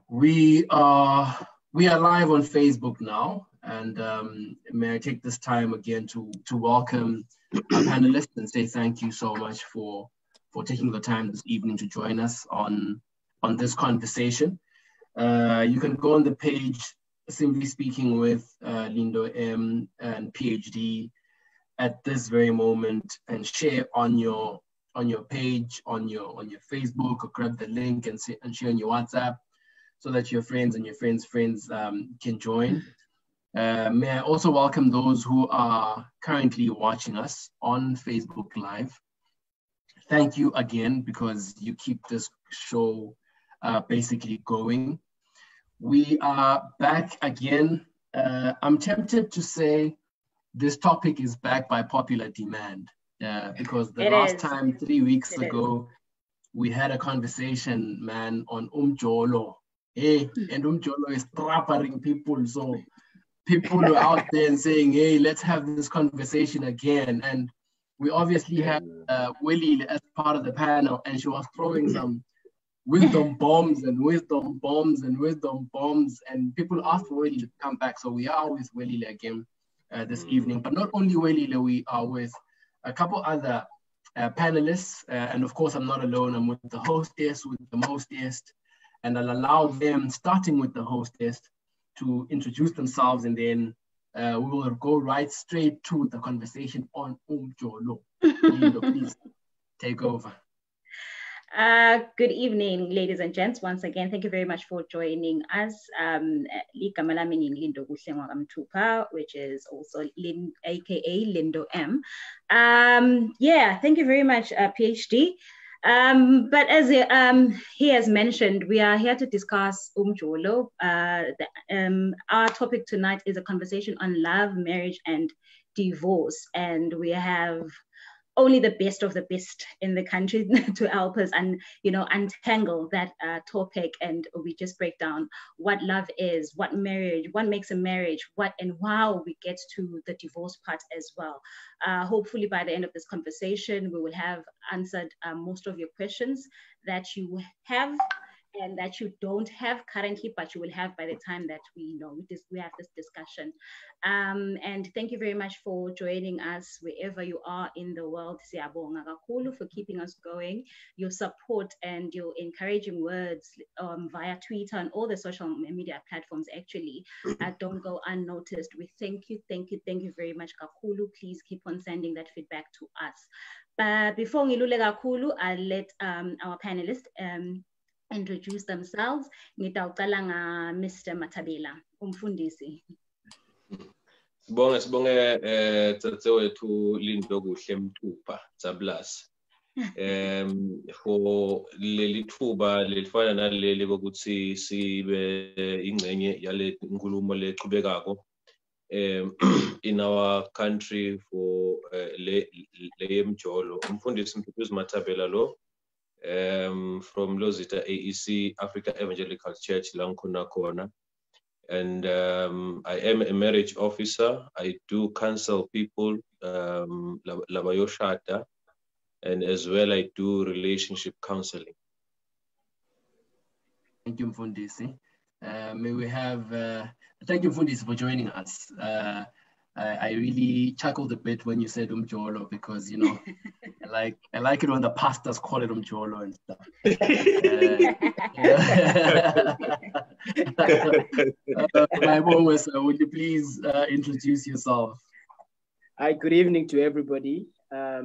We are live on Facebook now, and may I take this time again to welcome our panelists and say thank you so much for taking the time this evening to join us on this conversation. You can go on the page, Simply Speaking with Lindo M and Ph.D. at this very moment, and share on your page, on your Facebook, or grab the link and share on your WhatsApp, so that your friends and your friends' friends can join. May I also welcome those who are currently watching us on Facebook Live. Thank you again, because you keep this show basically going. We are back again. I'm tempted to say this topic is back by popular demand, because the last time, 3 weeks ago, we had a conversation, man, on Umjolo. Hey, and Umjolo is trapping people. So people are out there and saying, hey, let's have this conversation again. And we obviously have Willie as part of the panel, and she was throwing some wisdom bombs, and people asked for Willie to come back. So we are with Willie again this evening. But not only Willie, we are with a couple other panelists. And of course, I'm not alone. I'm with the hostess, with the mostest. And I'll allow them, starting with the hostess, to introduce themselves, and then we will go right straight to the conversation on Umjolo. Lindo, please take over. Good evening, ladies and gents. Once again, thank you very much for joining us. Lindo Mtupa, which is also aka Lindo M. Yeah, thank you very much, PhD. But as he has mentioned, we are here to discuss Umjolo. Our topic tonight is a conversation on love, marriage, and divorce, and we have only the best of the best in the country to help us and untangle that topic, and we just break down what love is, what marriage, what makes a marriage, what and how we get to the divorce part as well. Hopefully by the end of this conversation we will have answered most of your questions that you have and that you don't have currently, but you will have by the time that we have this discussion. And thank you very much for joining us wherever you are in the world. Siyabonga kakhulu for keeping us going. Your support and your encouraging words via Twitter and all the social media platforms actually don't go unnoticed. We thank you very much kakhulu. Please keep on sending that feedback to us. But before ngilule kakhulu, I'll let our panelists introduce themselves. Ngitawuqala Mr. Matabela, umfundisi. Sibonge tsatewethu Lindo Mtupa Tablas. For leli thuba lelifana naleli bokuthi sibe ingcenye yale nkulumo leqhubekako in our country for le Mjolo. Umfundisi Mtupa Matabela lo. From Lozita AEC Africa Evangelical Church Lankona Kona, and I am a marriage officer. I do counsel people labayoshata, and as well I do relationship counseling. Thank you, Mfundisi. May we have thank you, Mfundisi, for joining us. I really chuckled a bit when you said Umjolo, because I like it when the pastors call it Umjolo and stuff. My mom was, would you please introduce yourself? Hi, good evening to everybody. I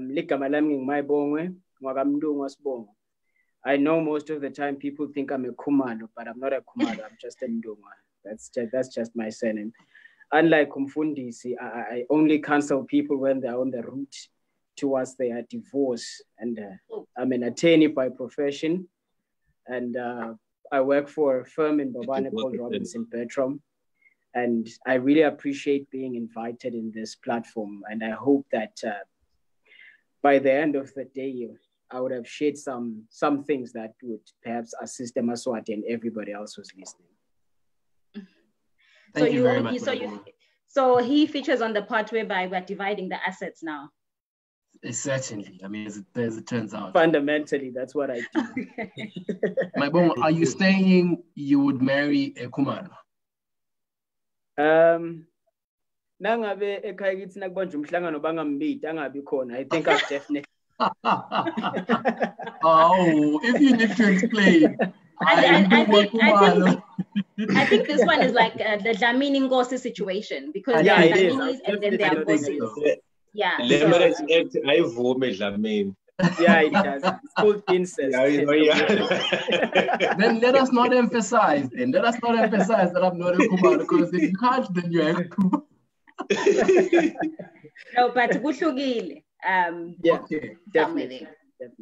know most of the time people think I'm a Kumalo, but I'm not a Kumalo. I'm just a Ndongwa. That's just my surname. Unlike Umfundisi, I only counsel people when they're on the route towards their divorce. And I'm an attorney by profession. And I work for a firm in Bobana called Robinson Bertram. And I really appreciate being invited in this platform. And I hope that by the end of the day, I would have shared some things that would perhaps assist Maswati and everybody else who's listening. Thank you very much. So he features on the part whereby we're dividing the assets now. Certainly. I mean, as it turns out. Fundamentally, that's what I do. My bong, are you saying you would marry a Kumalo? Nangabe ekhaya kithi nakubanje umhlangano bangambidi angabi khona, I think I've definitely. Oh, if you need to explain. I think this one is like the Dlamini Ngosi situation, because yeah, there are it is. Dlaminis and then there are Ngosis. Yeah. Yeah, it does. It's called incest. Then let us not emphasize. Let us not emphasize that I'm not a Kumalo, because if you can't, then you have to. No, but kuhlukile. Yeah, okay, definitely.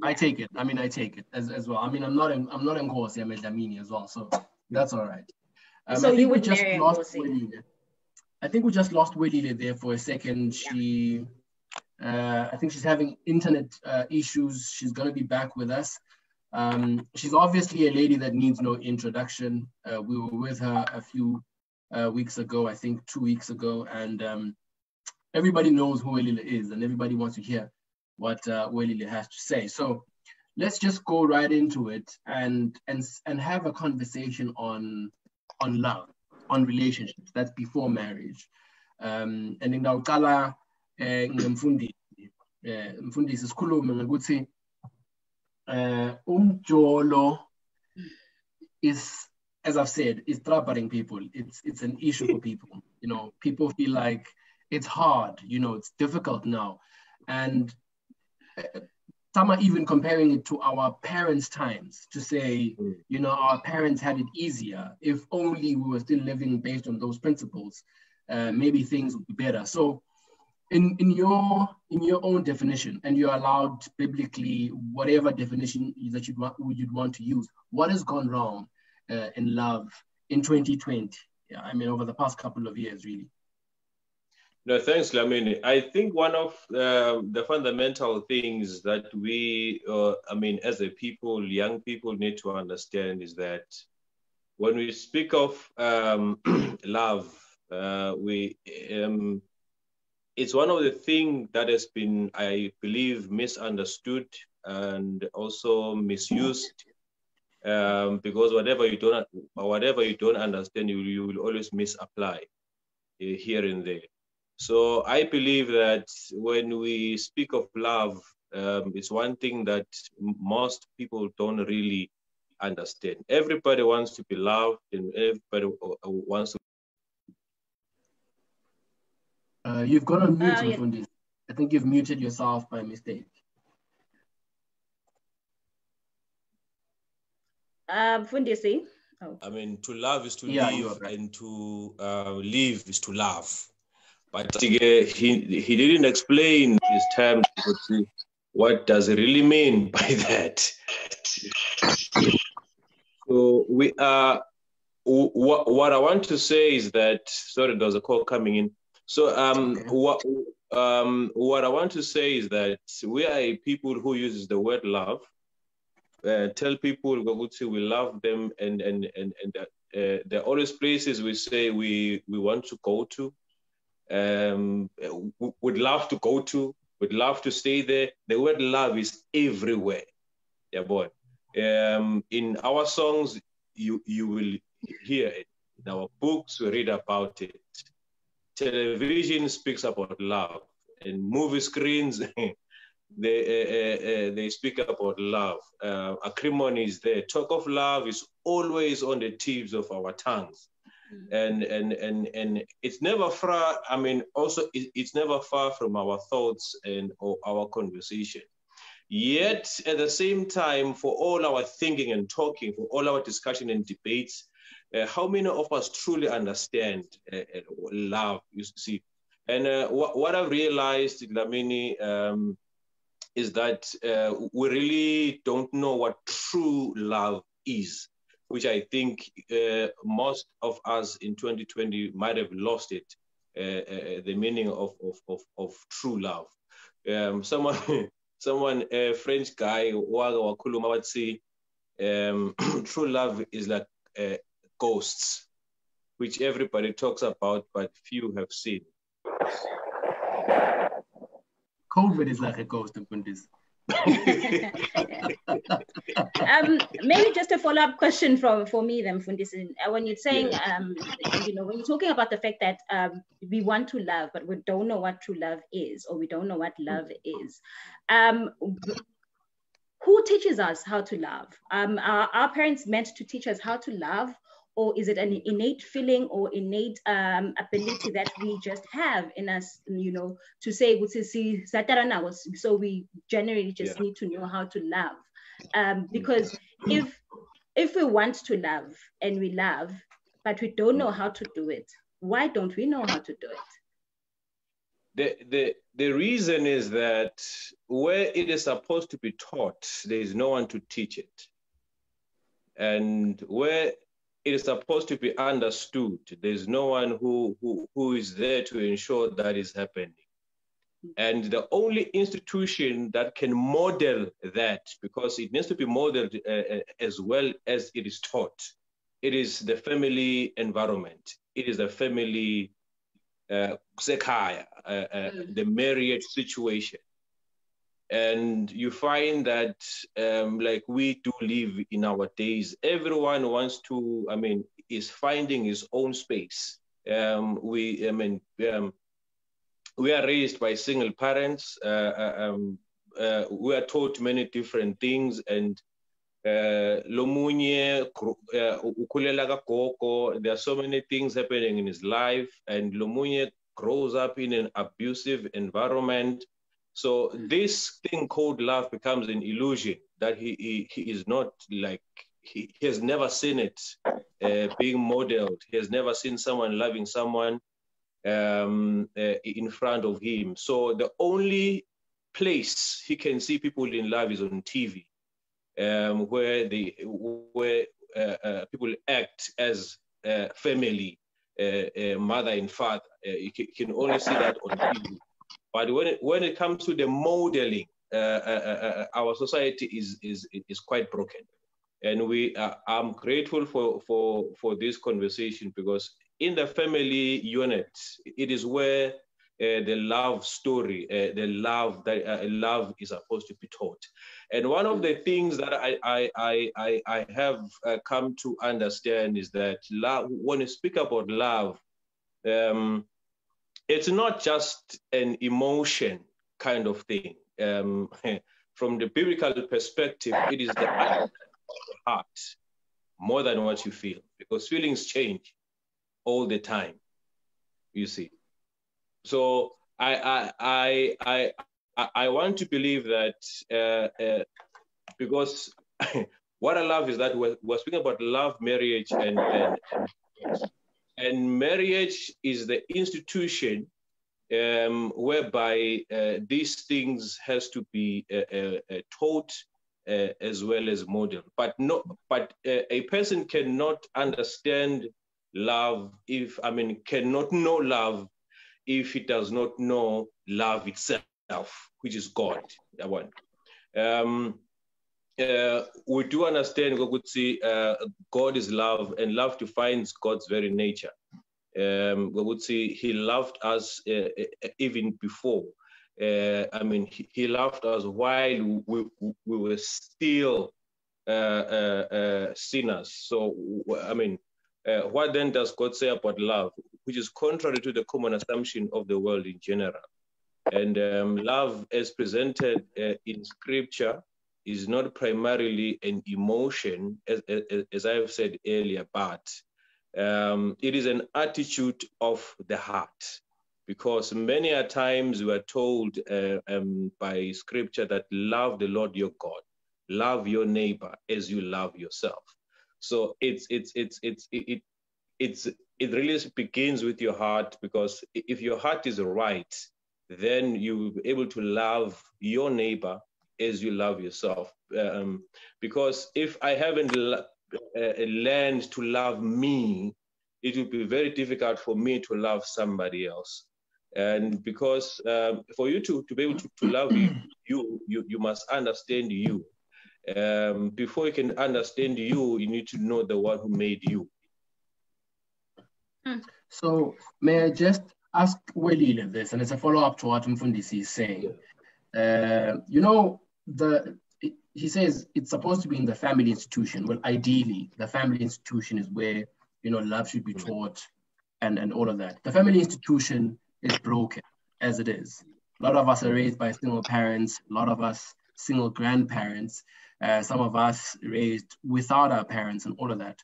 I take it. I mean, I take it as well. I mean, I'm not in Ngosi, I'm in Dlamini as well, so that's all right. So you would marry Ngosi? I think we just lost Welile there for a second. She, I think she's having internet issues. She's going to be back with us. She's obviously a lady that needs no introduction. We were with her a few weeks ago, I think 2 weeks ago, and everybody knows who Welile is, and everybody wants to hear what Welile has to say. So let's just go right into it and have a conversation on love, on relationships. That's before marriage. And in Naukala, Mfundisi sikhulume ngokuthi umjolo is, as I've said, is troubling people. It's an issue for people. You know, people feel like it's hard. You know, it's difficult now, and some are even comparing it to our parents' times, to say, you know, our parents had it easier. If only we were still living based on those principles, maybe things would be better. So in your own definition, and you're allowed biblically whatever definition that you'd want to use, what has gone wrong in love in 2020? Yeah, I mean, over the past couple of years, really. No, thanks, Lamini. I think one of the fundamental things that we, I mean, as a people, young people need to understand is that when we speak of love, it's one of the things that has been, I believe, misunderstood and also misused, because whatever you don't understand, you will always misapply here and there. So I believe that when we speak of love, it's one thing that most people don't really understand. Everybody wants to be loved, and everybody wants to. You've got on mute, Mfundisi. I think you've muted yourself by mistake. Mfundisi. Oh. I mean, to love is to live, right. And to live is to love. But he didn't explain his terms. What does it really mean by that? So we are. What I want to say is that, sorry, there's a call coming in. So what I want to say is that we are a people who uses the word love. Tell people we love them, and there are always places we say we want to go to. Would love to go to, would love to stay there. The word love is everywhere. Yeah, boy. In our songs, you will hear it. In our books, we read about it. Television speaks about love, and movie screens they speak about love. Acrimony is there. Talk of love is always on the tips of our tongues. And it's never far. I mean, also it's never far from our thoughts and or our conversation. Yet at the same time, for all our thinking and talking, for all our discussion and debates, how many of us truly understand love? You see, and what I've realized, Lamini, is that we really don't know what true love is, which I think most of us in 2020 might have lost it, the meaning of true love. Someone, a French guy, would say, true love is like ghosts, which everybody talks about, but few have seen. COVID is like a ghost in Fundis. Maybe just a follow-up question for me then, Fundisi. When you're saying, you know, when you're talking about the fact that we want to love, but we don't know what true love is, or we don't know what love is, who teaches us how to love? Are our parents meant to teach us how to love, or is it an innate feeling or innate ability that we just have in us, you know, to say, so we generally just need to know how to love? Because if we want to love and we love, but we don't know how to do it, why don't we know how to do it? The reason is that where it is supposed to be taught, there is no one to teach it. And where it is supposed to be understood, there's no one who is there to ensure that is happening. And the only institution that can model that, because it needs to be modeled as well as it is taught, it is the family environment. It is the family the marriage situation. And you find that like we do live in our days, everyone wants to, is finding his own space. We are raised by single parents. We are taught many different things, and there are so many things happening in his life, and Lomunye grows up in an abusive environment. So this thing called love becomes an illusion that he is not like, he has never seen it being modeled. He has never seen someone loving someone in front of him. So the only place he can see people in love is on TV, where people act as family, mother and father. You can only see that on TV. But when it comes to the modeling, our society is quite broken, and I'm grateful for this conversation, because in the family unit, it is where the love story, the love that love is supposed to be taught. And one of the things that I have come to understand is that love, when you speak about love, it's not just an emotion kind of thing. From the biblical perspective, it is the heart more than what you feel, because feelings change all the time, you see. So I want to believe that because what I love is that we're speaking about love, marriage, and marriage is the institution whereby these things has to be taught as well as modeled. But a person cannot understand love cannot know love if he does not know love itself, which is God. We do understand God is love, and love defines God's very nature. We would say he loved us even before. He loved us while we were still sinners. So, what then does God say about love, which is contrary to the common assumption of the world in general? And love, as presented in Scripture, is not primarily an emotion, as I have said earlier, but it is an attitude of the heart. Because many a times we are told by Scripture that love the Lord your God, love your neighbor as you love yourself. So it really begins with your heart, because if your heart is right, then you will be able to love your neighbor as you love yourself. Because if I haven't learned to love me, it will be very difficult for me to love somebody else. And because for you to be able to love you must understand you. Before you can understand you need to know the one who made you. So may I just ask Welile this, and it's a follow-up to what Mfundisi is saying. You know, he says it's supposed to be in the family institution. Well, ideally, the family institution is where, you know, love should be taught and all of that. The family institution is broken as it is. A lot of us are raised by single parents, a lot of us single grandparents, some of us raised without our parents and all of that.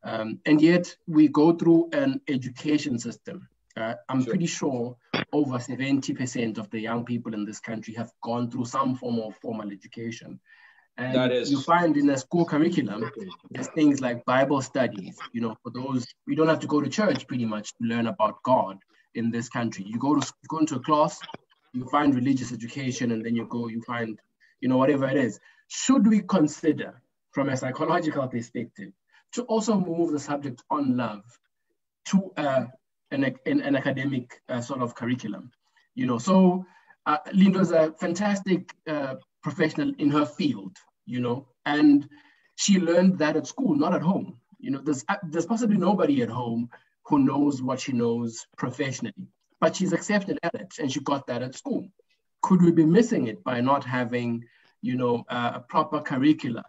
And yet we go through an education system. I'm pretty sure over 70% of the young people in this country have gone through some form of formal education. And you find in the school curriculum, there's things like Bible studies, you know, for those, you don't have to go to church pretty much to learn about God in this country. You go into a class, you find religious education, and then you find, you know, whatever it is. Should we consider, from a psychological perspective, to also move the subject on love to an academic sort of curriculum? You know, so Linda's a fantastic professional in her field, you know, and she learned that at school, not at home. You know, there's possibly nobody at home who knows what she knows professionally, but she's accepted at it, and she got that at school. Could we be missing it by not having, you know, a proper curricula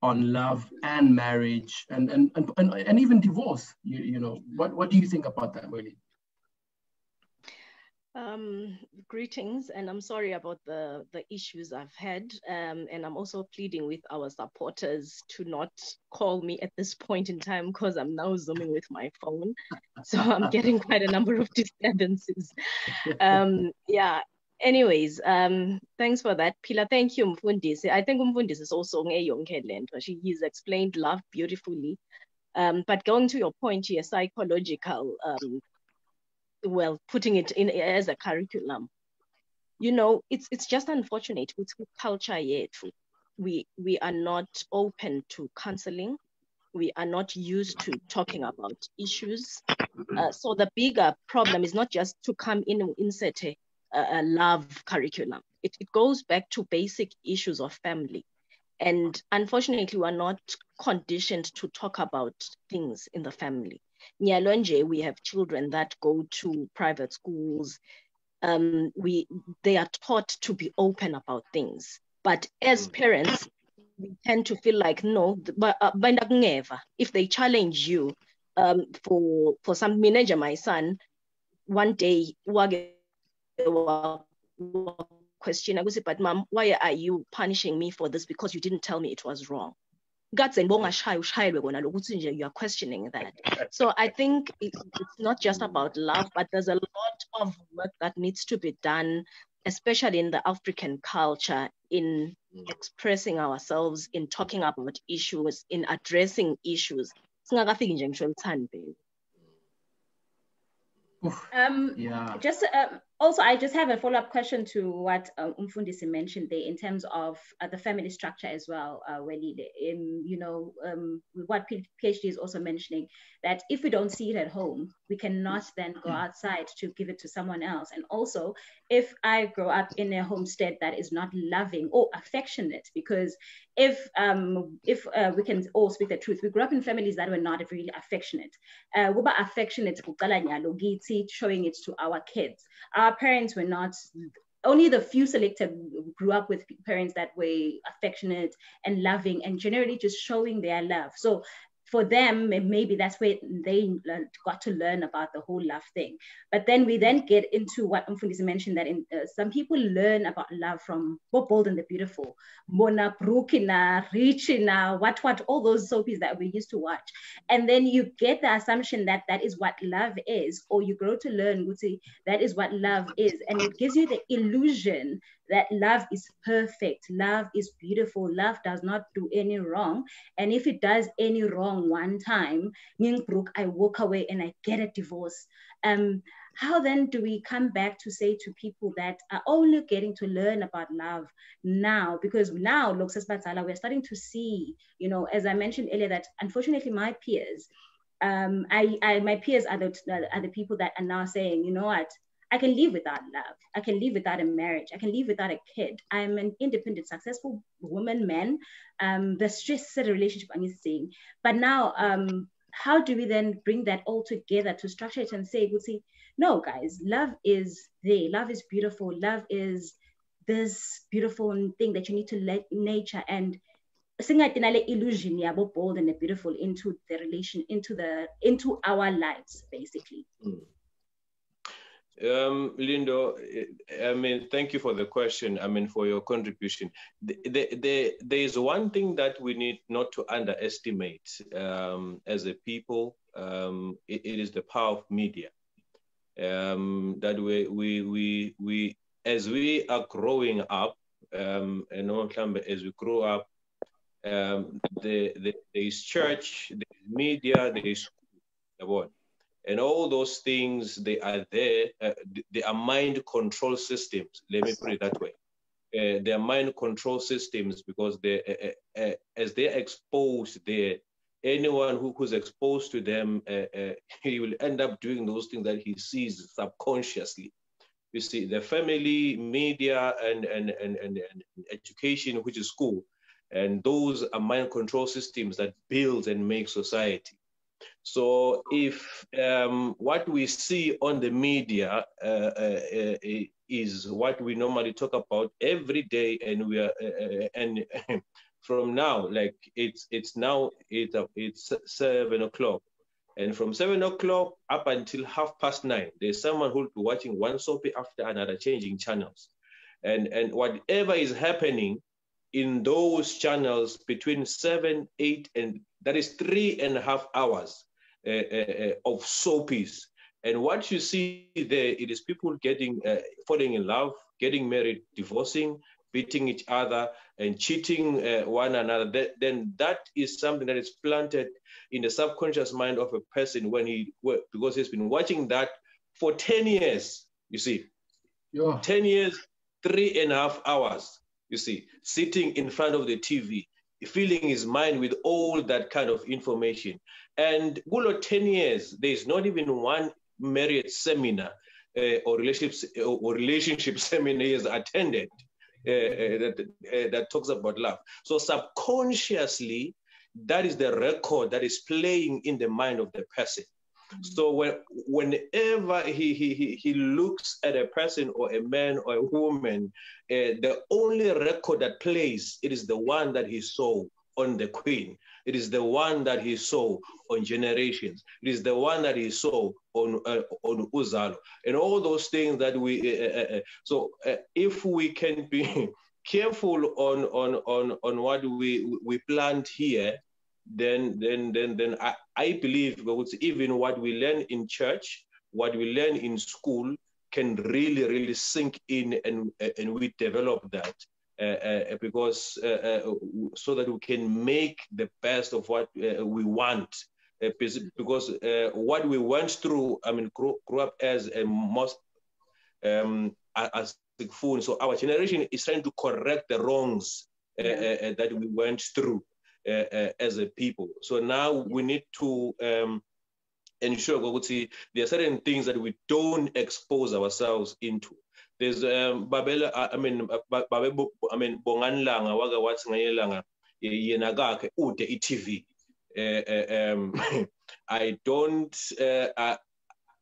on love and marriage and even divorce? You know, what do you think about that, Willie? Greetings, and I'm sorry about the issues I've had, and I'm also pleading with our supporters to not call me at this point in time because I'm now zooming with my phone, so I'm getting quite a number of disturbances. Yeah. Anyways, thanks for that, Pila. Thank you, Mfundisi. I think Mfundisi is also a young headland. He's explained love beautifully. But going to your point here, psychological. Well, putting it in as a curriculum, you know, it's just unfortunate with culture yet. We are not open to counseling. We are not used to talking about issues. So the bigger problem is not just to come in and insert a love curriculum. It goes back to basic issues of family. And unfortunately, we are not conditioned to talk about things in the family. Nyalonje, we have children that go to private schools. They are taught to be open about things. But as parents, we tend to feel like, no, but never. If they challenge you for some manager, my son, one day, question, I would say, but mom, why are you punishing me for this? Because you didn't tell me it was wrong. You are questioning that. So I think it's not just about love, but there's a lot of work that needs to be done, especially in the African culture, in expressing ourselves, in talking about issues, in addressing issues. Yeah. Just also, I just have a follow-up question to what Mfundisi mentioned there in terms of the family structure as well, you know, what Ph.D. is also mentioning, that if we don't see it at home, we cannot then go outside to give it to someone else. And also, if I grow up in a homestead that is not loving or affectionate, because if we can all speak the truth, we grew up in families that were not really affectionate. Showing it to our kids. Our parents were not, only the few selected grew up with parents that were affectionate and loving and generally just showing their love. So for them, maybe that's where they got to learn about the whole love thing. But then we then get into what Mfundisi mentioned, that some people learn about love from Bold and the Beautiful, Mona Brukina, Richina, what, all those soapies that we used to watch. And then you get the assumption that that is what love is, or you grow to learn, that is what love is. And it gives you the illusion that love is perfect, love is beautiful, love does not do any wrong. And if it does any wrong one time, I walk away and I get a divorce. How then do we come back to say to people that are only getting to learn about love now? Because now, we're starting to see, you know, as I mentioned earlier, that unfortunately my peers, my peers are the people that are now saying, you know what, I can live without love. I can live without a marriage. I can live without a kid. I'm an independent, successful woman, man. The stress of the relationship I'm saying. But now, how do we then bring that all together to structure it and say, no, guys, love is there. Love is beautiful. Love is this beautiful thing that you need to let nature and illusion, yeah, bold and beautiful into the relation, into our lives, basically. Lindo, I mean, thank you for the question. I mean, for your contribution. There is one thing that we need not to underestimate as a people. It is the power of media. That we as we are growing up, and as we grow up, there is church, there is media, there is school, and all those things, they are there. They are mind control systems. Let me put it that way. They are mind control systems because they, as they're exposed there, anyone who's exposed to them, he will end up doing those things that he sees subconsciously. You see, the family, media, and education, which is school, and those are mind control systems that build and make society. So if what we see on the media is what we normally talk about every day, and we are and from now, like it's 7 o'clock, and from 7 o'clock up until 9:30, there's someone who'll be watching one soapy after another, changing channels, and whatever is happening in those channels between 7, 8, and that is 3.5 hours of soapies. And what you see there, it is people getting, falling in love, getting married, divorcing, beating each other, and cheating one another. Then that is something that is planted in the subconscious mind of a person because he's been watching that for 10 years, you see. Yeah. 10 years, 3.5 hours. You see, sitting in front of the TV, filling his mind with all that kind of information. And below 10 years, there's not even one marriage seminar or relationship seminar he has attended that talks about love. So subconsciously, that is the record that is playing in the mind of the person. So whenever he looks at a person or a man or a woman, the only record that plays, it is the one that he saw on the Queen. It is the one that he saw on Generations. It is the one that he saw on Uzalo, and all those things that we. If we can be careful on what we plant here, then I believe even what we learn in church, what we learn in school, can really sink in, and we develop that because so that we can make the best of what we want. Because what we went through, I mean, grew up as a most as the phone. So our generation is trying to correct the wrongs that we went through as a people. So now we need to ensure there are certain things that we don't expose ourselves into. There's Babela, I mean Bonganlanga waga what's ngayelanga yenagake ude TV. I don't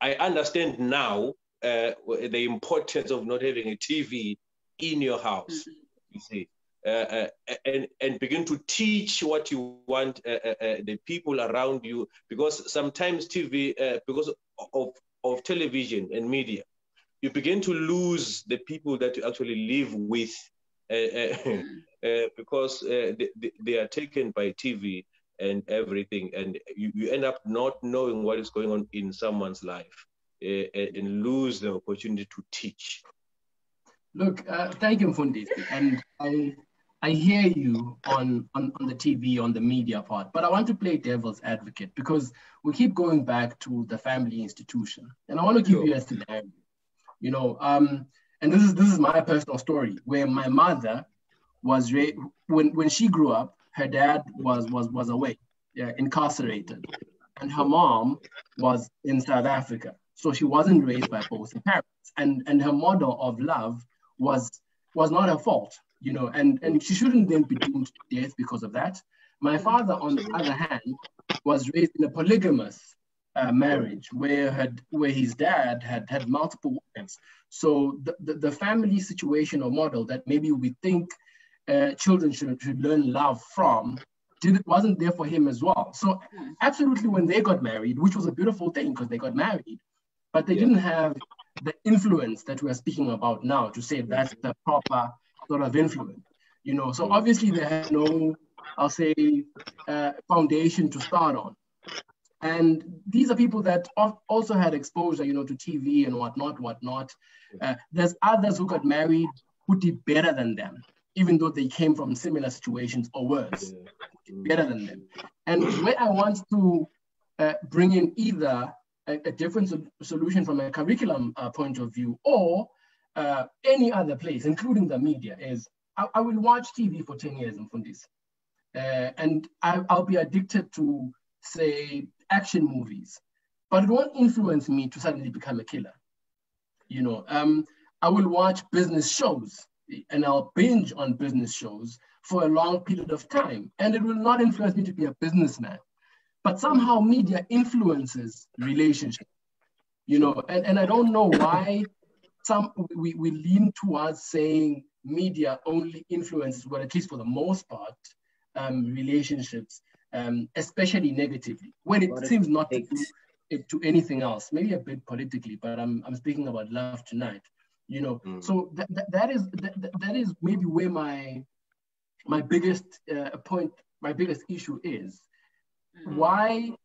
I understand now the importance of not having a TV in your house. You see. And begin to teach what you want the people around you, because sometimes TV, because of television and media, you begin to lose the people that you actually live with because they are taken by TV and everything, and you end up not knowing what is going on in someone's life and lose the opportunity to teach. Look, thank you, Mfundi, and I hear you on the TV, on the media part, but I want to play devil's advocate because we keep going back to the family institution. And I want to give you a scenario, you know, and this is my personal story, where my mother was, when she grew up, her dad was away, incarcerated, and her mom was in South Africa. So she wasn't raised by both her parents. And her model of love was not her fault. You know, and she shouldn't then be doomed to death because of that. My father, on the other hand, was raised in a polygamous marriage where his dad had multiple wives. So the family situation or model that maybe we think children should learn love from wasn't there for him as well. So absolutely, when they got married, which was a beautiful thing because they got married, but they didn't have the influence that we're speaking about now to say that's the proper sort of influence, you know. So obviously they had no, I'll say, foundation to start on. And these are people that also had exposure, you know, to TV and whatnot. There's others who got married who did better than them, even though they came from similar situations or worse, better than them. And where I want to bring in either a different solution from a curriculum point of view or any other place, including the media, is I will watch TV for 10 years in Fundis. And I'll be addicted to, say, action movies, but it won't influence me to suddenly become a killer. You know, I will watch business shows and I'll binge on business shows for a long period of time, and it will not influence me to be a businessman. But somehow media influences relationships, you know, and I don't know why we lean towards saying media only influences, well, at least for the most part, relationships, especially negatively, when it seems not to do it to anything else, maybe a bit politically, but I'm speaking about love tonight, you know. So that is maybe where my biggest point, my biggest issue is. Why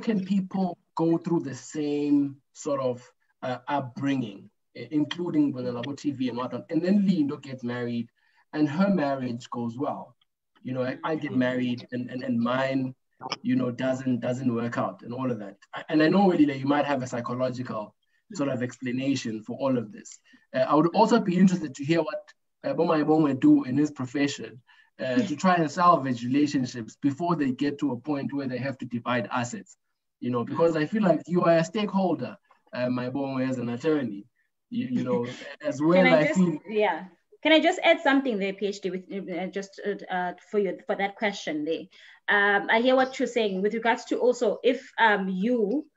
can people go through the same sort of upbringing, including with Labo TV and whatnot, and then Lindo gets married and her marriage goes well? You know, I get married and mine, you know, doesn't work out and all of that. And I know really that you might have a psychological sort of explanation for all of this. I would also be interested to hear what Boma Iboma do in his profession to try and salvage relationships before they get to a point where they have to divide assets. You know, because I feel like you are a stakeholder, my Iboma, as an attorney, you know, as well. Can I just add something there, PhD, with just for that question there? I hear what you're saying with regards to also if you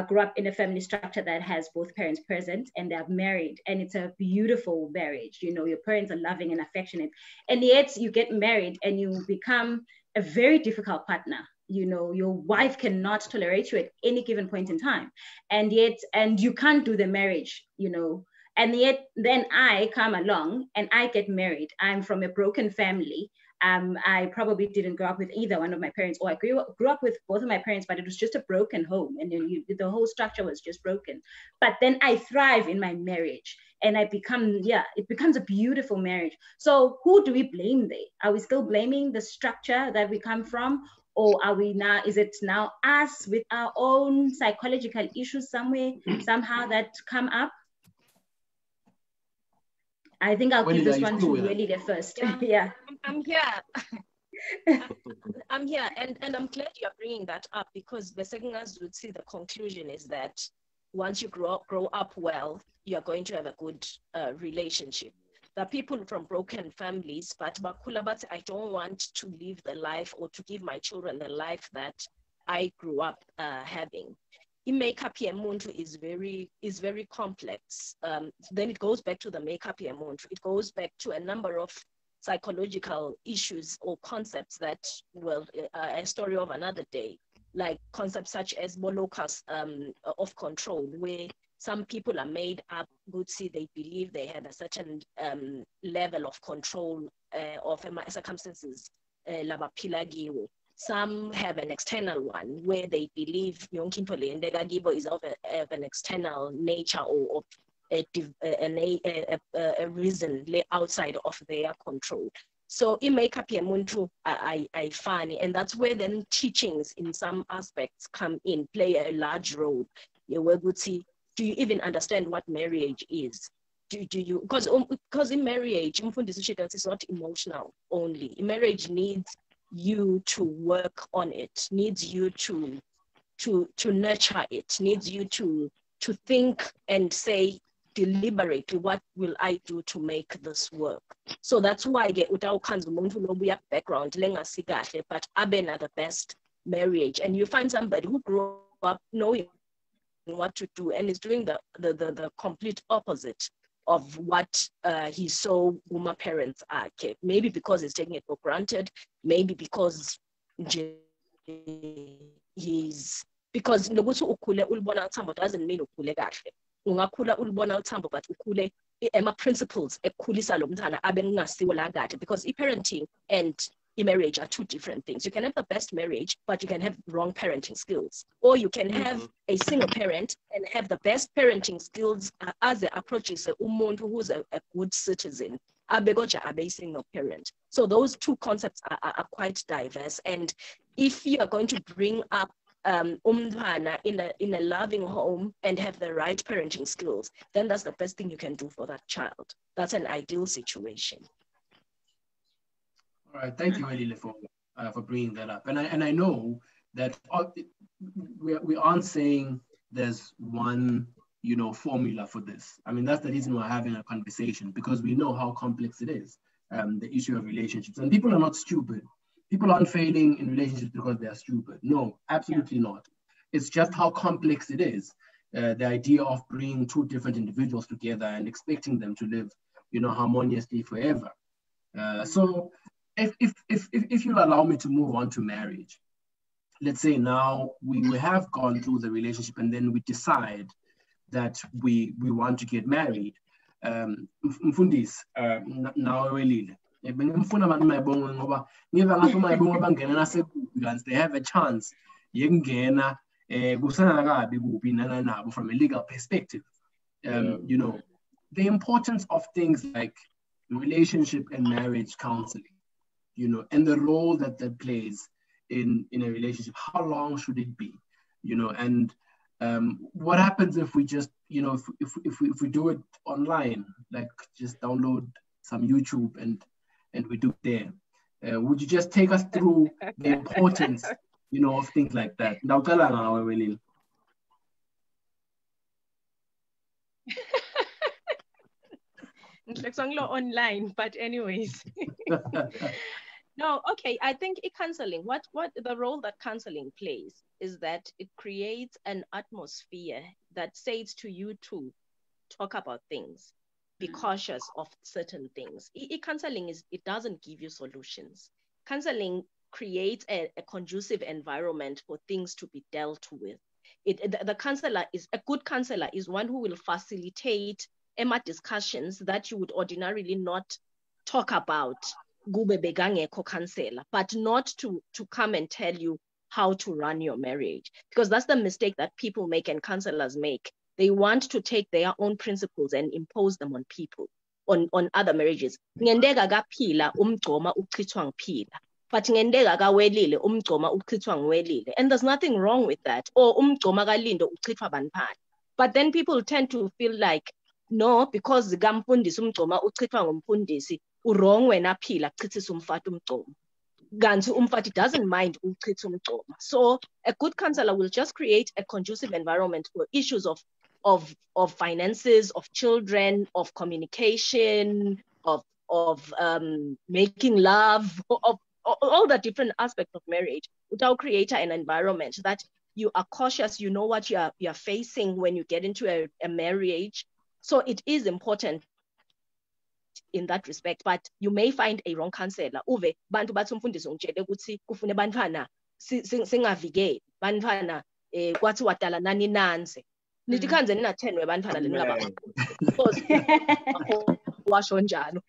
grew up in a family structure that has both parents present and they're married and it's a beautiful marriage, you know, your parents are loving and affectionate, and yet you get married and you become a very difficult partner. You know, your wife cannot tolerate you at any given point in time, and you can't do the marriage, you know. And yet then I come along and I get married. I'm from a broken family. I probably didn't grow up with either one of my parents, or I grew up with both of my parents, but it was just a broken home. And then the whole structure was just broken. But then I thrive in my marriage and it becomes a beautiful marriage. So who do we blame there? Are we still blaming the structure that we come from? Or is it now us with our own psychological issues somehow that come up? I think I'll give this one to Welly first. Yeah. I'm here. I'm here, and I'm glad you're bringing that up, because the second as would see the conclusion is that once you grow up well, you're going to have a good relationship. There are people from broken families, but I don't want to live the life or to give my children the life that I grew up having. Makeup yemuntu is very complex. Then it goes back to the makeup yemuntu. It goes back to a number of psychological issues or concepts that, well, a story of another day, like concepts such as locus of control, where some people are made up, they believe they have a certain level of control of circumstances. Some have an external one where they believe Yonkinto is of an external nature or of a reason outside of their control. So in makeup yemuntu I find, and that's where then teachings in some aspects come in, play a large role. Do you even understand what marriage is? Do you, because in marriage, it's not emotional only. In marriage needs you to work on it, needs you to nurture it, needs you to think and say deliberately, what will I do to make this work? So that's why I get without background, but Abena the best marriage, and you find somebody who grew up knowing what to do, and is doing the complete opposite of what he saw Uma parents are. Okay? Maybe because he's taking it for granted, maybe because he's because nokuthi ukhule ulibona uthambo doesn't mean ukhule kahle. Ungakhula ulibona uthambo but ukhule principles ekukhulisa lo mntana abe ngasiwo la kade, because parenting and marriage are two different things. You can have the best marriage, but you can have wrong parenting skills. Or you can have a single parent and have the best parenting skills as it approaches umuntu who's a good citizen. Abegoja abe single parent. So those two concepts are quite diverse. And if you are going to bring up umntwana in a loving home and have the right parenting skills, then that's the best thing you can do for that child. That's an ideal situation. All right, thank you, Elile, for bringing that up. And I know that we aren't saying there's one, formula for this. I mean, that's the reason we're having a conversation, because we know how complex it is, the issue of relationships. And people are not stupid. People aren't failing in relationships because they're stupid. No, absolutely not. It's just how complex it is. The idea of bringing two different individuals together and expecting them to live, harmoniously forever. So if you allow me to move on to marriage, let's say now we have gone through the relationship and then we decide that we want to get married. Mfundisi, now Elile, they have a chance from a legal perspective. The importance of things like relationship and marriage counseling, and the role that plays in a relationship. How long should it be, and what happens if we just, if we do it online, like just download some YouTube and we do it there? Would you just take us through the importance, of things like that? Online, but anyways. No, okay. I think counseling, what the role that counseling plays is that it creates an atmosphere that says to you to talk about things, be cautious of certain things. Counseling it doesn't give you solutions. Counseling creates a conducive environment for things to be dealt with. The counselor is a good counselor is one who will facilitate discussions that you would ordinarily not talk about, but not to come and tell you how to run your marriage, because that's the mistake that people make and counselors make. They want to take their own principles and impose them on people, on other marriages. But and there's nothing wrong with that. But then people tend to feel like, no, because the gamfundisi umgcoma uchithwa ngumfundisi urong wena phila chithisa umfati umgcoma. Ganti umfati doesn't mind uchitha umgcoma. So a good counselor will just create a conducive environment for issues of finances, of children, of communication, of making love, of all the different aspects of marriage. Without creating an environment that you are cautious, you know what you are facing when you get into a marriage. So it is important in that respect, but you may find a wrong counselor. Uve bantu bathi umfundisi ungitshele ukuthi kufune bantwana singavikeli bantwana kwathi wadala nani nanze nithi khanze nina 10 webantwana leningaba because washo njalo.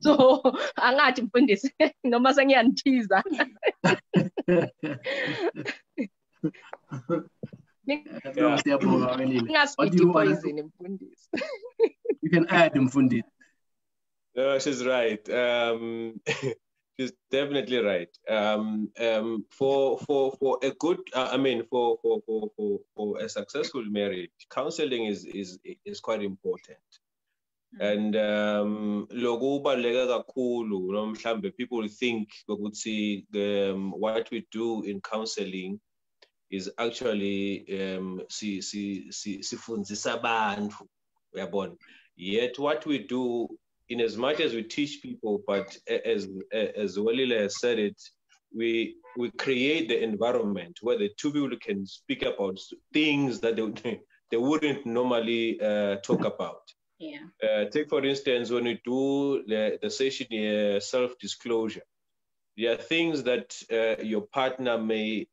So angathi mfundisi noma sengiyanithiza. You can add Mfundi. No, she's right. She's definitely right. For a good, for a successful marriage, counseling is quite important. And people think what we do in counseling is actually sifundzisa abantu, yet what we do, in as much as we teach people, but as Welile has said it, we create the environment where the two people can speak about things that they wouldn't normally talk about. Yeah. Take for instance, when we do the session here, self-disclosure, there are things that your partner may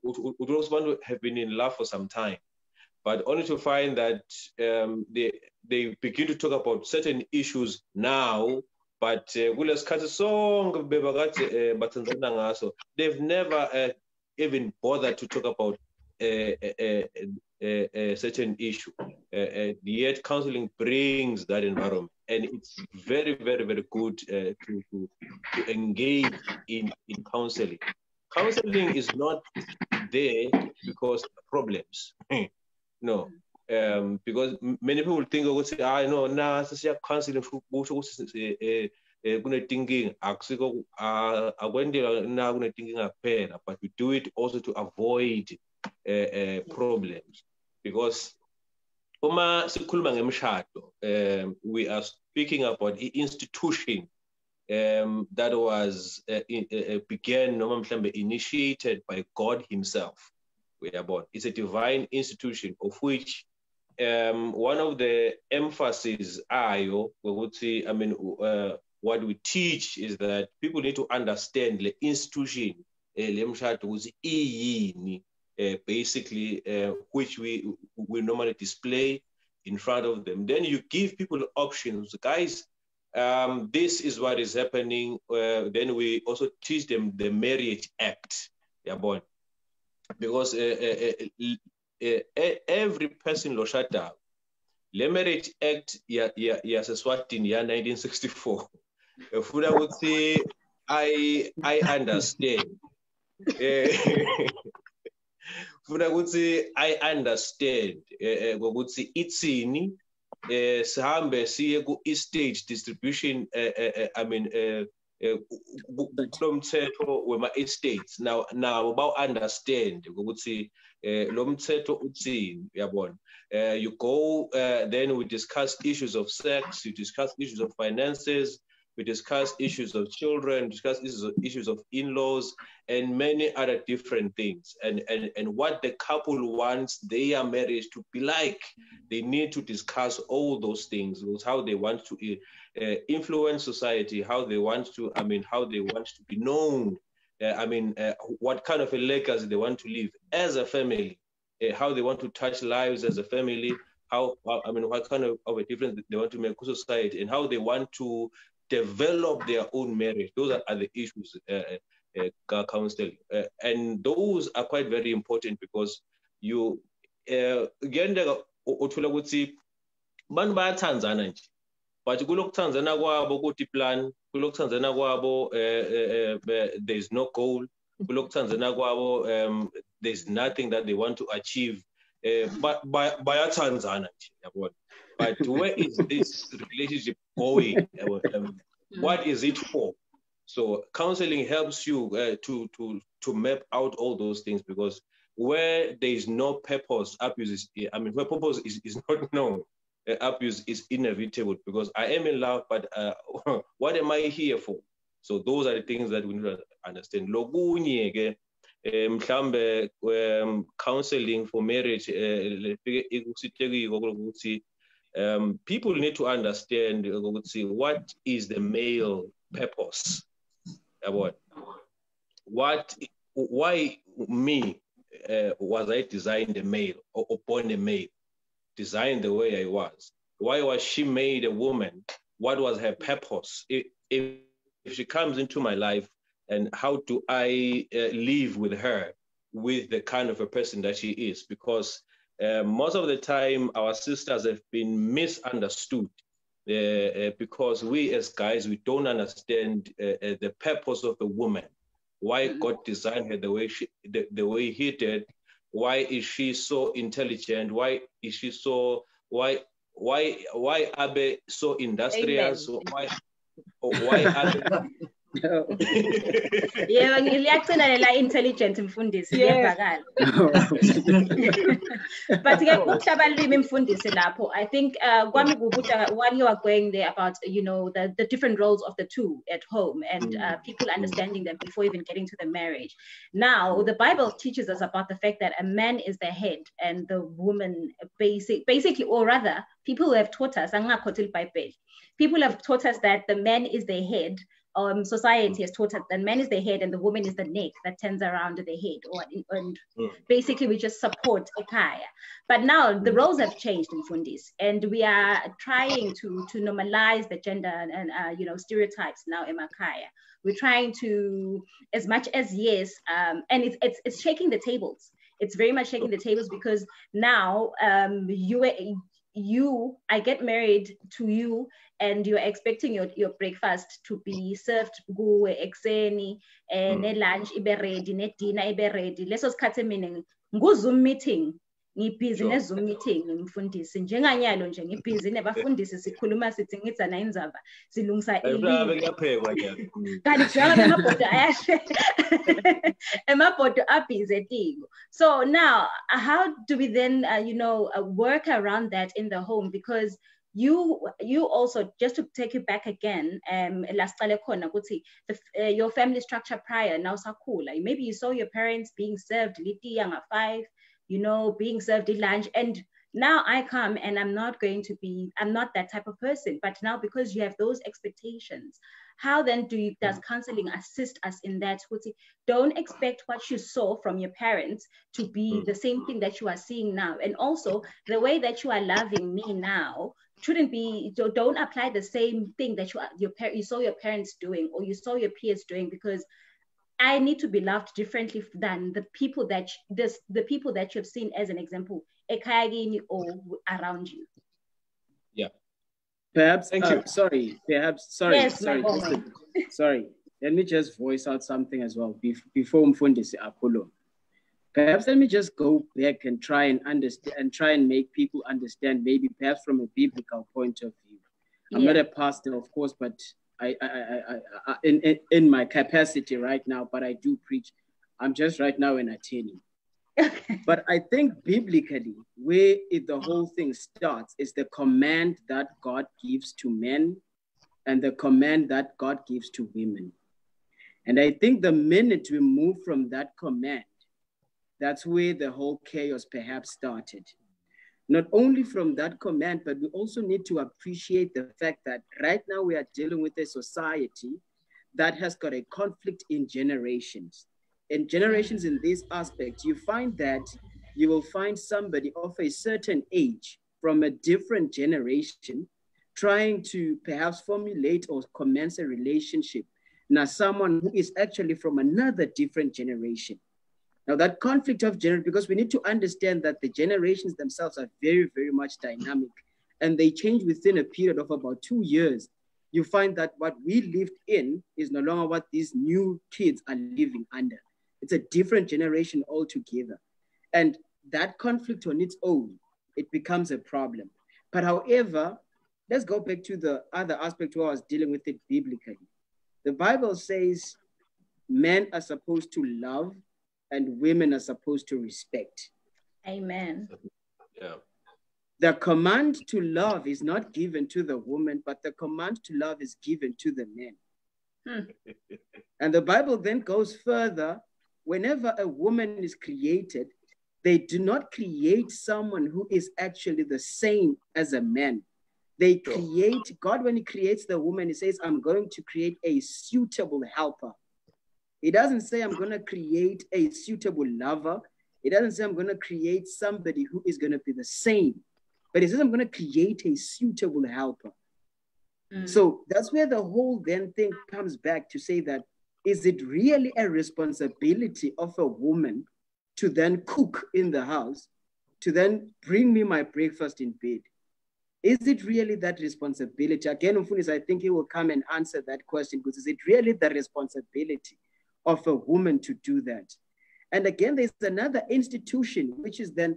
would also want to have been in love for some time, but only to find that they begin to talk about certain issues now, but they've never even bothered to talk about a certain issue. Yet counseling brings that environment, and it's very, very, very good to engage in counseling. Counseling is not there because of problems. No. Because many people think, oh, say, I know, nah, counseling thinking, but we do it also to avoid problems. Because we are speaking about the institution that was began, initiated by God Himself. It's a divine institution of which one of the emphasis what we teach is that people need to understand the institution basically which we normally display in front of them. Then you give people options, guys. This is what is happening. Then we also teach them the Marriage Act. Because every person loshada, the Marriage Act, in 1964. If I would say, I understand. I would say I understand. It's in sihambe siye ku estate distribution. Lomthetho wema estates now about understand ukuthi lomthetho uthini uyabona. You go then we discuss issues of sex, you discuss issues of finances, we discuss issues of children, discuss issues of in-laws, and many other different things. And what the couple wants their marriage to be like. They need to discuss all those things, how they want to influence society, how they want to be known. What kind of a legacy they want to leave as a family, how they want to touch lives as a family, what kind of a difference they want to make to society, and how they want to develop their own marriage. Those are the issues counseling, and those are quite very important because you again uthola ukuthi bantu bayathandzana nje, but kulokuthandzana kwabo ukuthi plan, kulokuthandzana kwabo there's no goal, kulokuthandzana kwabo there's nothing that they want to achieve, but bayathandzana nje yabona. But where is this relationship going? What is it for? So counseling helps you to map out all those things, because where there is no purpose, abuse is, where purpose is not known, abuse is inevitable, because I am in love, but what am I here for? So those are the things that we need to understand. Lokunye mhlambe counseling for marriage, people need to understand what is the male purpose. Why me was I designed a male or born a male, designed the way I was? Why was she made a woman? What was her purpose? If she comes into my life, and how do I live with her, with the kind of a person that she is? Because most of the time, our sisters have been misunderstood because we as guys, we don't understand the purpose of a woman. Why God designed her the way He did? Why is she so intelligent? Why is she so? Why Abe so industrious? So why Abe Yeah, ngiliyagcina la intelligent mfundisi iyavakala. But mfundisi lapho, I think kwami kubuta while you are going there about the different roles of the two at home and people understanding them before even getting to the marriage. Now the Bible teaches us about the fact that a man is the head and the woman basically, or rather people have taught us, people have taught us that the man is the head. Society has taught us that man is the head and the woman is the neck that turns around the head, and basically we just support Ekaya. But now the roles have changed in Fundis, and we are trying to normalize the gender and stereotypes now in Makaya. We're trying to, as much as yes, and it's shaking the tables. It's very much shaking the tables because now I get married to you and you're expecting your breakfast to be served kuwe ekseni, ne lunch ibe ready, ne dinner ibe ready. Leso sikhathi mina ngu-Zoom meeting, ngibhizi ne-Zoom meeting ngimfundisi njenganyalo nje ngibhizi nebafundisi sikhuluma sithi ngithana indzaba silungisa kanti emabhodo abhizi etiko. So now how do we then work around that in the home? Because you also, just to take you back again, your family structure prior now sakula, maybe you saw your parents being served liti yang 5, being served lunch, and now I come and I'm not that type of person. But now because you have those expectations, how then does counseling assist us in that? Don't expect what you saw from your parents to be the same thing that you are seeing now. And also the way that you are loving me now shouldn't be, don't apply the same thing that you saw your parents doing or you saw your peers doing, because I need to be loved differently than the people that you've seen as an example, ekayagini or around you. Yeah. Perhaps, thank you. Sorry. Let me just voice out something as well before Mfundisi Apollo. Perhaps let me just go back and try and understand and try and make people understand, maybe perhaps from a biblical point of view. I'm not a pastor, of course, but I in my capacity right now, but I do preach. I'm just right now an attorney. But I think biblically, where the whole thing starts is the command that God gives to men and the command that God gives to women. And I think the minute we move from that command, that's where the whole chaos perhaps started. Not only from that command, but we also need to appreciate the fact that right now we are dealing with a society that has got a conflict in generations. In generations in this aspect, you find that you will find somebody of a certain age from a different generation trying to perhaps formulate or commence a relationship. Now, someone who is actually from another different generation. Now, that conflict of generation, because we need to understand that the generations themselves are very, very much dynamic, and they change within a period of about 2 years. You find that what we lived in is no longer what these new kids are living under. It's a different generation altogether. And that conflict on its own, it becomes a problem. But however, let's go back to the other aspect where I was dealing with it biblically. The Bible says men are supposed to love and women are supposed to respect. Amen. Yeah. The command to love is not given to the woman, but the command to love is given to the men. And the Bible then goes further. Whenever a woman is created, they do not create someone who is actually the same as a man. They create, God, when he creates the woman, he says, I'm going to create a suitable helper. He doesn't say I'm going to create a suitable lover. He doesn't say I'm going to create somebody who is going to be the same. But he says I'm going to create a suitable helper. So that's where the whole then thing comes back to say that, is it really a responsibility of a woman to then cook in the house, to then bring me my breakfast in bed? Is it really that responsibility? Again, Mfunis, I think he will come and answer that question, because is it really the responsibility of a woman to do that? And again, there's another institution which is then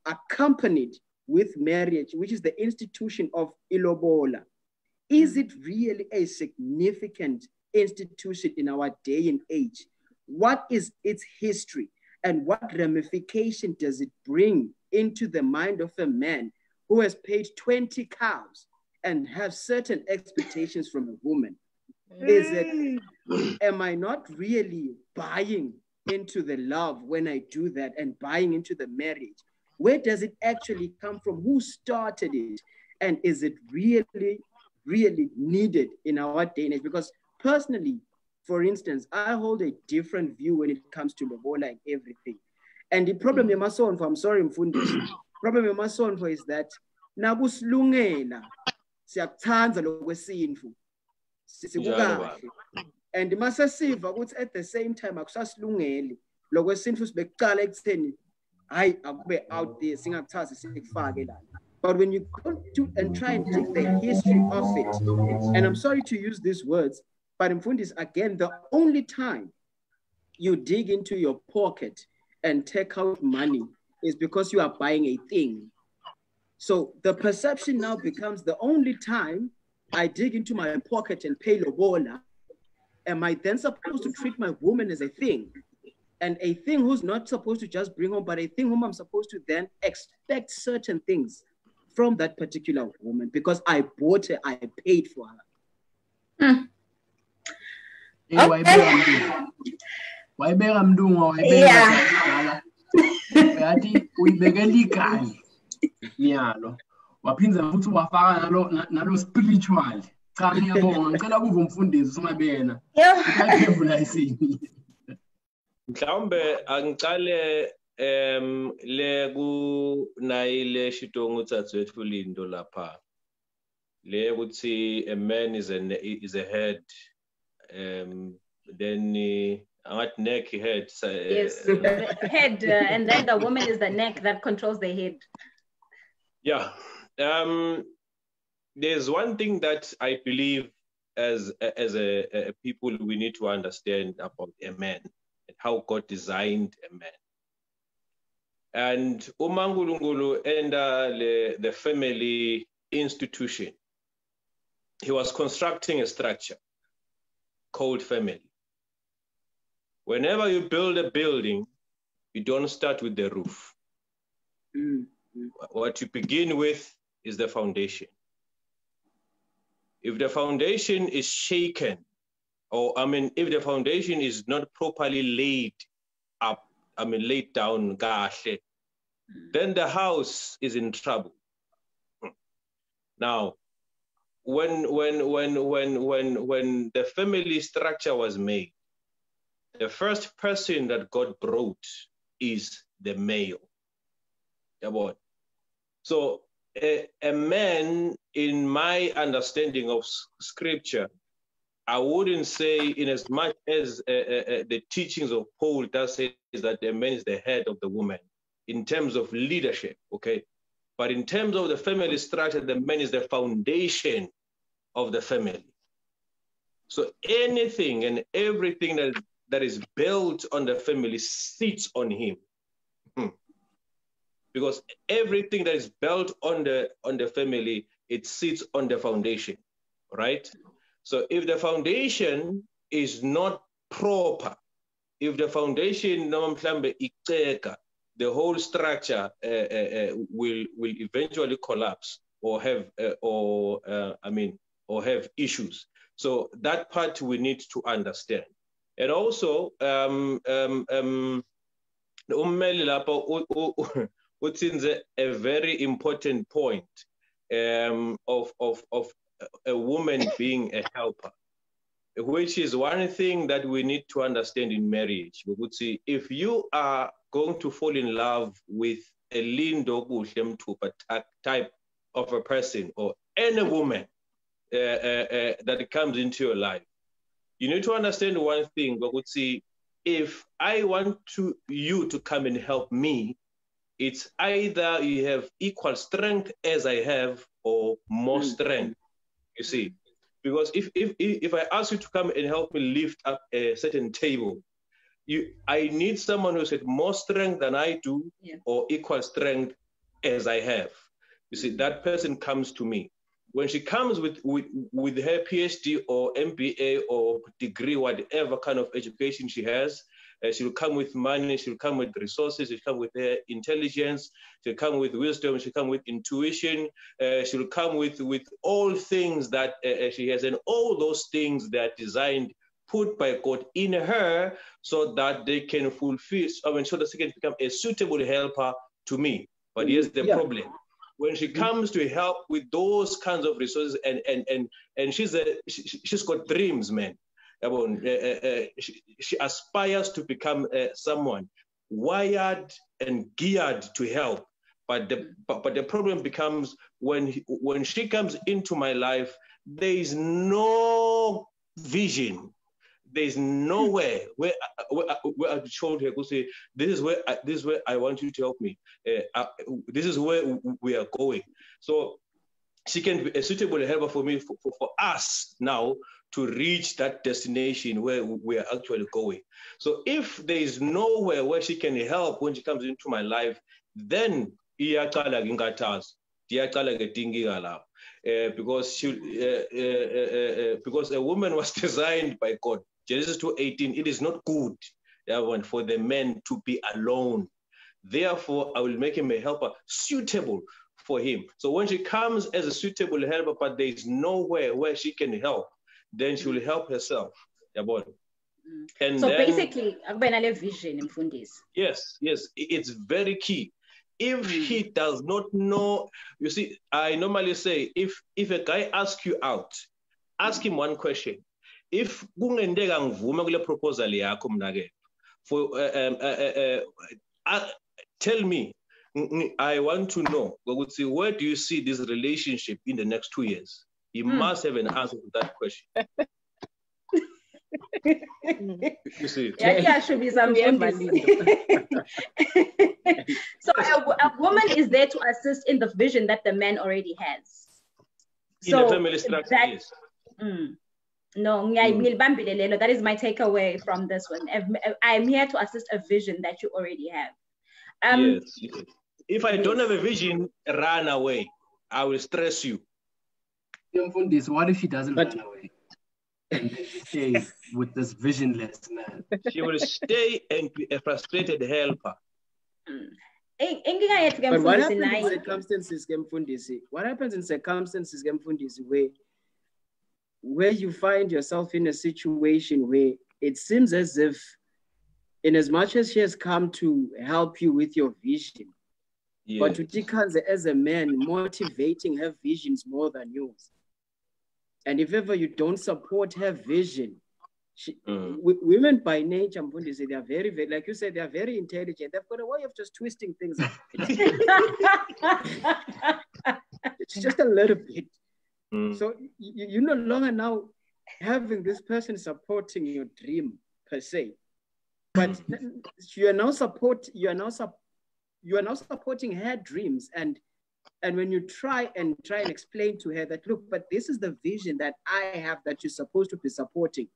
accompanied with marriage, which is the institution of ilobola. Is it really a significant institution in our day and age? What is its history? And what ramification does it bring into the mind of a man who has paid 20 cows and have certain expectations from a woman? Is it, am I not really buying into the love when I do that and buying into the marriage? Where does it actually come from? Who started it? And is it really, really needed in our day and age? Because personally, for instance, I hold a different view when it comes to lobola and everything. And the problem I'm sorry, Mfundisi, problem is that nakusilungela siyakuthanda lokwesintu sikukahle, and masesiva ukuthi at the same time akusasilungeli lokwesintu sibekuqala ekutheni hayi akube out there singakuthathi sikufake la. But when you go to and try and take the history of it, and I'm sorry to use these words, but Mfundisi, again, the only time you dig into your pocket and take out money is because you are buying a thing. So the perception now becomes the only time I dig into my pocket and pay lobola, am I then supposed to treat my woman as a thing? And a thing who's not supposed to just bring home, but a thing whom I'm supposed to then expect certain things from that particular woman because I bought her, I paid for her. Waphinza futhi wafaka nalo spiritual. Cha ngiyabonga ngicela kuve umfundisi uMabena. Uyakhevula isini. Mhlawumbe angicale le ku nayile shitongo tsatswethu lindo lapha. Le ukuthi a man is a head, then angathi neck head. Yes, head, and then the woman is the neck that controls the head. Yeah. There's one thing that I believe as a people we need to understand about a man and how God designed a man. And uMaNkulunkulu enda the family institution, he was constructing a structure called family. Whenever you build a building, you don't start with the roof. What you begin with is the foundation. If the foundation is shaken, or if the foundation is not properly laid up, laid down, then the house is in trouble. Now, when the family structure was made, the first person that God brought is the male. So a man, in my understanding of scripture, I wouldn't say in as much as the teachings of Paul does say is that the man is the head of the woman in terms of leadership, okay? But in terms of the family structure, the man is the foundation of the family. So anything and everything that is built on the family sits on him. Because everything that is built on the family, it sits on the foundation, right? So if the foundation is not proper, if the foundation the whole structure will eventually collapse or have have issues. So that part we need to understand. And also what's in a very important point of a woman being a helper, which is one thing that we need to understand in marriage. We would see if you are going to fall in love with a lindo type of a person or any woman that comes into your life, you need to understand one thing. We would see if I want you to come and help me, it's either you have equal strength as I have or more strength, you see. Because if I ask you to come and help me lift up a certain table, I need someone who's had more strength than I do or equal strength as I have. You see, that person comes to me. when she comes with her PhD or MBA or degree, whatever kind of education she has, she'll come with money, she'll come with resources, she'll come with her intelligence, she'll come with wisdom, she'll come with intuition, she'll come with all things that she has, and all those things that are designed, put by God in her, so that they can fulfill, so that she can become a suitable helper to me. But here's the problem. When she comes to help with those kinds of resources, and she's got dreams, man. She aspires to become someone wired and geared to help. But the problem becomes when she comes into my life, there is no vision. There's nowhere where I told her, say, this is where I want you to help me. This is where we are going. So she can be a suitable helper for me, for us now to reach that destination where we are actually going. So if there is nowhere where she can help when she comes into my life, then because a woman was designed by God. Genesis 2:18, it is not good for the man to be alone. Therefore, I will make him a helper suitable for him. So when she comes as a suitable helper, but there is nowhere where she can help, then she will help herself. And so then, basically, vision in Fundis. Yes, it's very key. If he does not know, you see, I normally say, if a guy asks you out, ask him one question. If kungendeka ngivume kule proposal yakho mna ke, for tell me, I want to know, where do you see this relationship in the next 2 years? You must have an answer to that question. You see, yeah, should be some. So a woman is there to assist in the vision that the man already has. In the family structure, yes. No, that is my takeaway from this one. I'm here to assist a vision that you already have. Yes. If I don't have a vision, run away. I will stress you. What if she doesn't run away? And she stays with this visionless man. She will stay and be a frustrated helper. But what happens in circumstances, what happens in circumstances where you find yourself in a situation where it seems as if, in as much as she has come to help you with your vision, but as a man, motivating her visions more than yours. And if ever you don't support her vision, women by nature, they are very, very, like you said, they are very intelligent. They've got a way of just twisting things up. It's just a little bit. So you're no longer now having this person supporting your dream per se, but you are now supporting her dreams. And when you try and explain to her that, look, but this is the vision that I have that you're supposed to be supporting.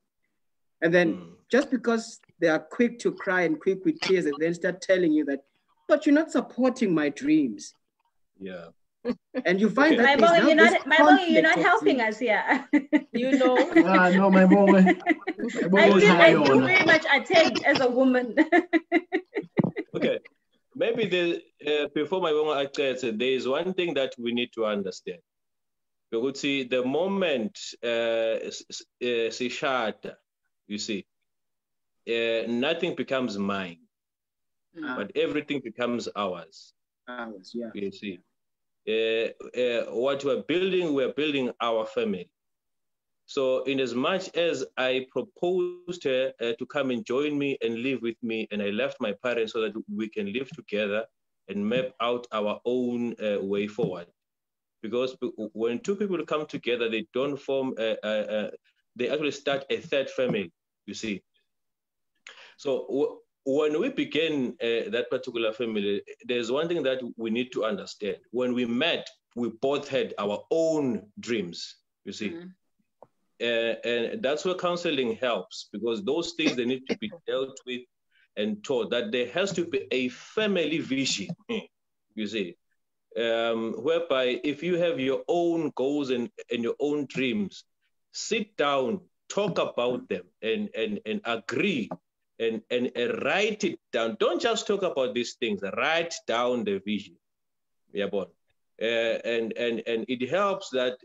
And then just because they are quick to cry and quick with tears and then start telling you that, but you're not supporting my dreams. Yeah. And you find that you're not helping us here. You know. No, my boy. I do very much attend as a woman. Okay. Maybe before my woman there is one thing that we need to understand. You could see the moment she shut, you see, nothing becomes mine, but everything becomes ours. Ours, yeah. You see. What we're building our family. So in as much as I proposed her to come and join me and live with me, and I left my parents so that we can live together and map out our own way forward. Because when two people come together, they don't form, they actually start a third family, you see. So when we began that particular family, there's one thing that we need to understand. When we met, we both had our own dreams, you see. And that's where counseling helps, because those things, they need to be dealt with and taught, that there has to be a family vision, you see. whereby if you have your own goals and your own dreams, sit down, talk about them, and agree, and write it down. Don't just talk about these things. Write down the vision. Yeah, boy. And it helps that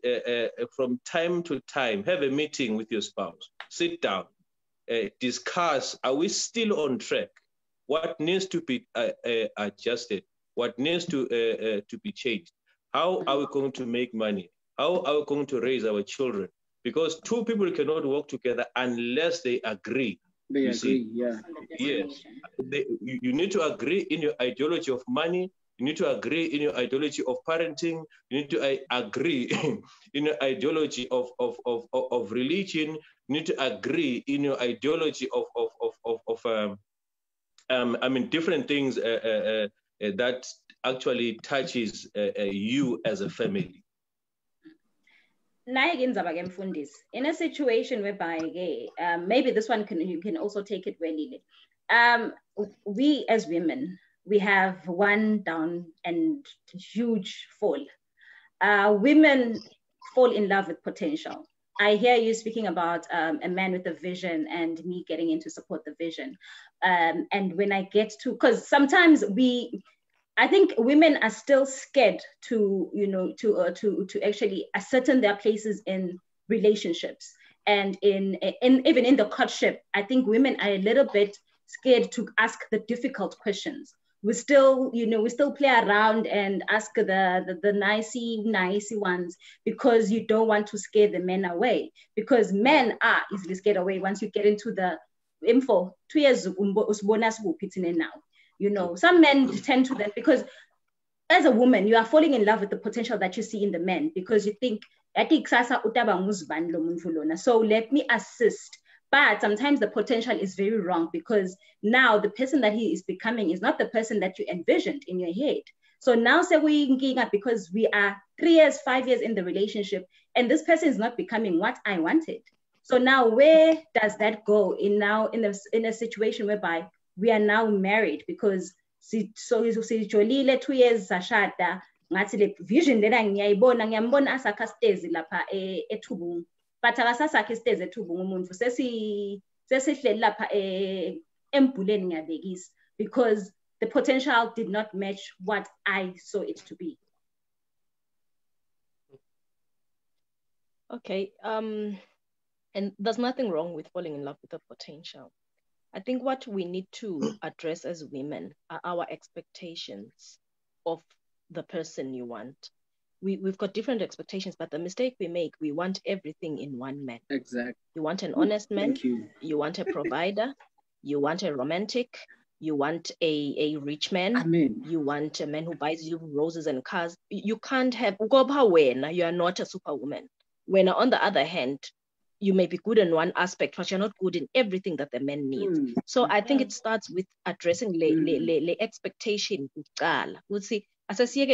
from time to time, have a meeting with your spouse. Sit down, discuss. Are we still on track? What needs to be adjusted? What needs to be changed? How are we going to make money? How are we going to raise our children? Because two people cannot work together unless they agree. They agree, yeah. Yes. You need to agree in your ideology of money. You need to agree in your ideology of parenting. You need to agree in your ideology of religion. You need to agree in your ideology of different things that actually touches you as a family. In a situation whereby maybe this one you can also take it really. We as women, we have one down and huge fall. Women fall in love with potential. I hear you speaking about a man with a vision and me getting in to support the vision. And when I get to, because sometimes I think women are still scared to, to actually ascertain their places in relationships. And in even in the courtship, I think women are a little bit scared to ask the difficult questions. We still play around and ask the nicey ones because you don't want to scare the men away. Because men are easily scared away once you get into the info. 2 years now. Some men tend to that because as a woman, you are falling in love with the potential that you see in the men because you think, so let me assist. But sometimes the potential is very wrong because now the person that he is becoming is not the person that you envisioned in your head. So now say we because we are 3 years, 5 years in the relationship, and this person is not becoming what I wanted. So now where does that go in a situation whereby we are now married because sijolile 2 years sashada ngathi le vision lena ngiyambona asakastezi lapha eThubungu but akasasakhe istezi eThubungu umuntu sesihleli lapha embuleni ngiyabekisa because the potential did not match what I saw it to be. Okay, and there's nothing wrong with falling in love with the potential. I think what we need to address as women are our expectations of the person you want. We've got different expectations, but the mistake we make, we want everything in one man. Exactly. You want an honest man, you want a provider, you want a romantic, you want a rich man, you want a man who buys you roses and cars. You can't have, you are not a superwoman. When on the other hand, you may be good in one aspect, but you're not good in everything that the man needs. So I think it starts with addressing the expectation. As I see,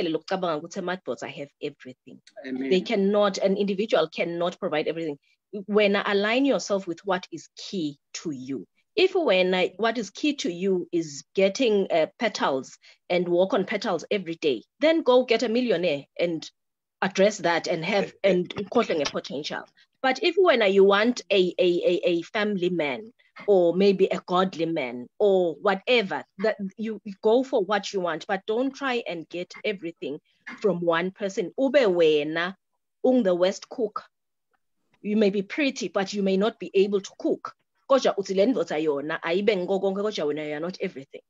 my thoughts, I have everything. Amen. They cannot, an individual cannot provide everything. When align yourself with what is key to you. If what is key to you is getting petals and walk on petals every day, then go get a millionaire and address that and have and calling a potential. But if when you want a family man or maybe a godly man or whatever, that you go for what you want, but don't try and get everything from one person. Ube wena the West cook. You may be pretty, but you may not be able to cook. You are not everything.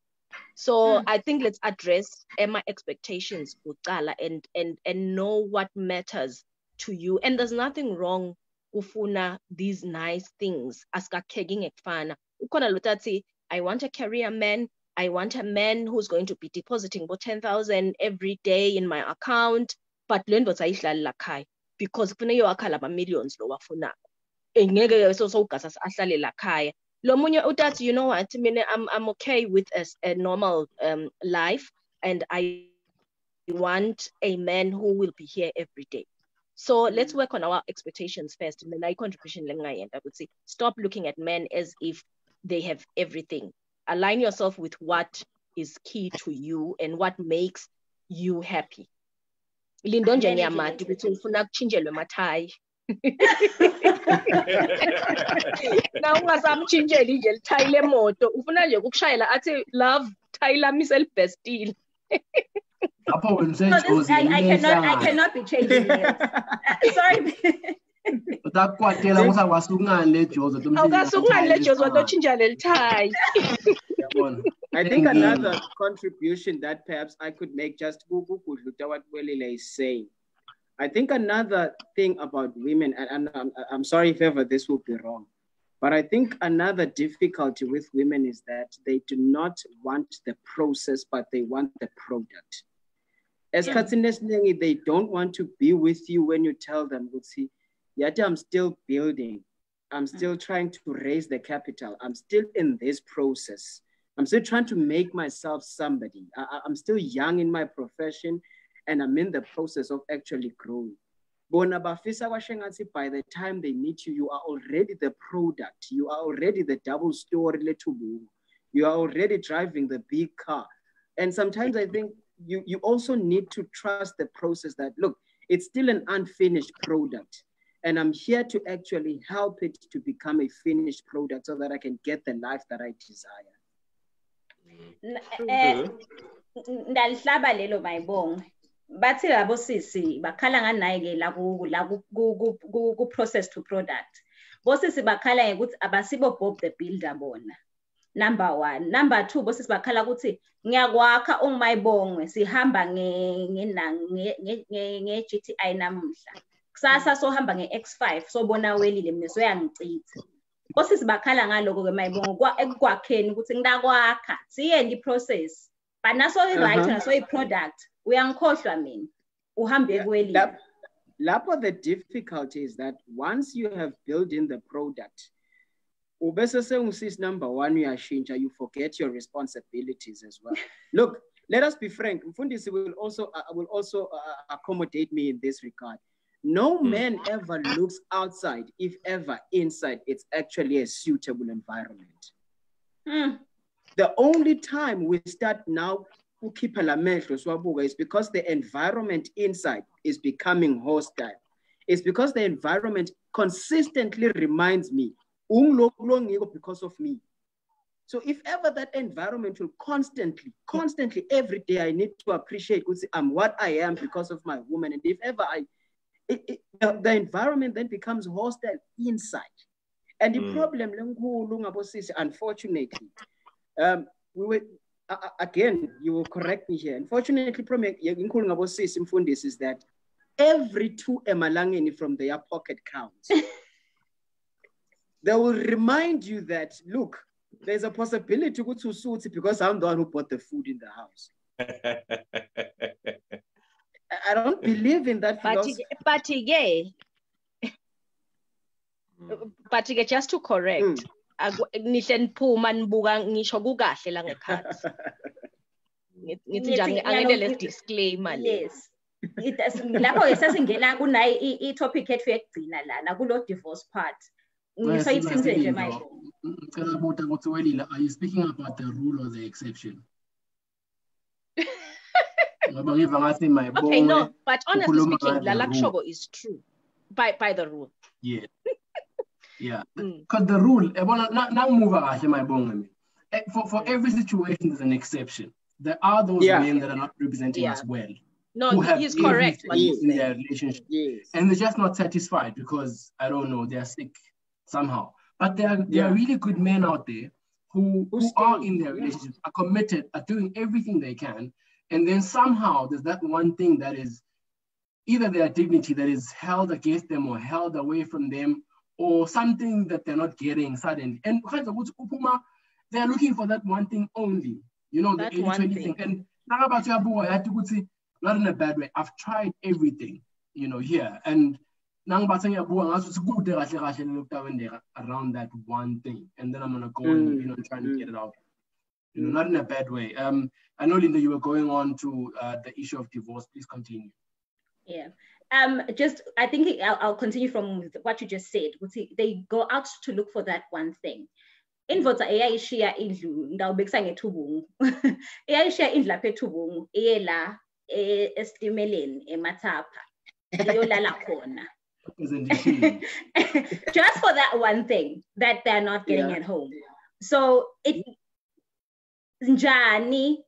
So I think let's address my expectations and know what matters to you. And there's nothing wrong ufuna these nice things. Aska kegging ekfana. Ukona lutati, I want a career man. I want a man who's going to be depositing about 10,000 every day in my account. But learn what I lakai because kuna yo akala ba millions lo wafuna. Engege so gas ahlale lakai. Lomunye utat, you know what? I mean, I'm okay with a normal life, and I want a man who will be here every day. So let's work on our expectations first. And then I contribution, I would say, stop looking at men as if they have everything. Align yourself with what is key to you and what makes you happy. Lindo nje ngiyamati ukuthi ufuna kuchinjelwe mathayi. Na ungasamchinjeli nje lithayi lemoto, ufuna nje ukushayela athi love thayi lami selibhestile. I cannot be changing nails. Sorry. I think another contribution that perhaps I could make, just what Welile is saying. I think another thing about women, and I'm sorry if ever this will be wrong, but I think another difficulty with women is that they do not want the process, but they want the product. As they don't want to be with you when you tell them, see, yet I'm still building. I'm still trying to raise the capital. I'm still in this process. I'm still trying to make myself somebody. I'm still young in my profession, and I'm in the process of actually growing. By the time they meet you, you are already the product. You are already the double story. You are already driving the big car. And sometimes I think you also need to trust the process that, look, it's still an unfinished product. And I'm here to actually help it to become a finished product so that I can get the life that I desire. Ndalihlaba lelo mayibonge. Bathi labo sisi bakhala nganaye la ku process to product. Bosisi bakhala ukuthi abasibo Bob the Builder bona. Number 1. Number 2, bosisi bakhala ukuthi ngiyakwakha ungimayibonge sihamba nge GTI namuhla. Kusasa sohamba nge-X5 sobona welile mina soyangicitha. Bosisi bakhala ngaloko ke mayibonge ekwakheni ukuthi ngidakwakha siyende iprocess. But naso right naso i-product uyangikhohlwa mina uhambe kwelile. Lapho the difficulty is that once you have built in the product, number 1, you forget your responsibilities as well. Look, let us be frank. Mfundisi will also accommodate me in this regard. No man ever looks outside, if ever inside, it's actually a suitable environment. The only time we start now is because the environment inside is becoming hostile. It's because the environment consistently reminds me, because of me. So if ever that environment will constantly, every day, I need to appreciate I'm what I am because of my woman. And if ever the environment then becomes hostile inside. And the problem, unfortunately, we were, again, you will correct me here. Unfortunately, is that every 2 emalangeni from their pocket counts. They will remind you that, look, there's a possibility to go to suit because I'm the one who bought the food in the house. I don't believe in that philosophy. But just to correct, ngisho kukahle la ngekhathi. Ngithi nje angene disclaimer. Yes. Lapho sesingena kunayi i-topic ethu yekugcina lana kulo divorce part. Are you speaking about the rule or the exception? Okay, no, but honestly speaking, la lakshogo is true by the rule. Yeah. Yeah, because the rule, for every situation, there's an exception. There are those men that are not representing us well. No, he's correct. In their relationship. Yes. And they're just not satisfied because, I don't know, they're sick somehow. But there are really good men out there who are in their relationships, are committed, are doing everything they can. And then somehow there's that one thing that is either their dignity that is held against them or held away from them, or something that they're not getting suddenly. And they're looking for that one thing only, you know, the 80-20 thing. And not in a bad way. I've tried everything, you know, here. And around that one thing. And then I'm going to go and, you know, try to get it out. You know, not in a bad way. I know, Linda, you were going on to the issue of divorce. Please continue. Yeah. I think I'll continue from what you just said. They go out to look for that one thing. Invota eyayishiya indlu ndawubekisa ngethubungu. Eyayishiya indlu lapha ethubungu eyela estimeleni eMathapha ngiyolala khona. Just for that one thing that they're not getting at home. So it njani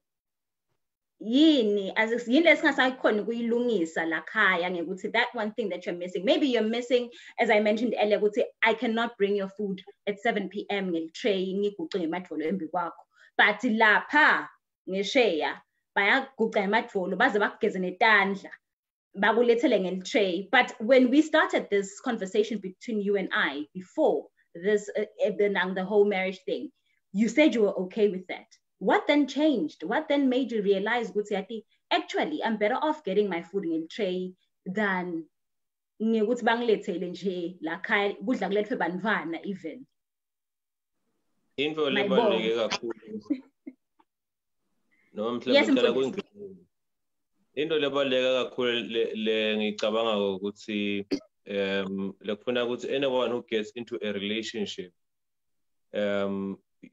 yini as yini lesingasakhona ukuyilungisa la khaya ngekuthi that one thing that you're missing. Maybe you're missing, as I mentioned earlier, ukuthi I cannot bring your food at 7 p.m. nge-tray ngiguqe ngemadvolo embi kwakho. But lapha ngesheya bayaguqa ngemadvolo baze bakugeze netandla bakulethele nge-tray. But when we started this conversation between you and I before this the whole marriage thing, you said you were okay with that. What then changed? What then made you realize, actually, I'm better off getting my food in a tray than even? Into lebaleka kakhulu le ngicabanga ukuthi lekufuna ukuthi anyone who gets into a relationship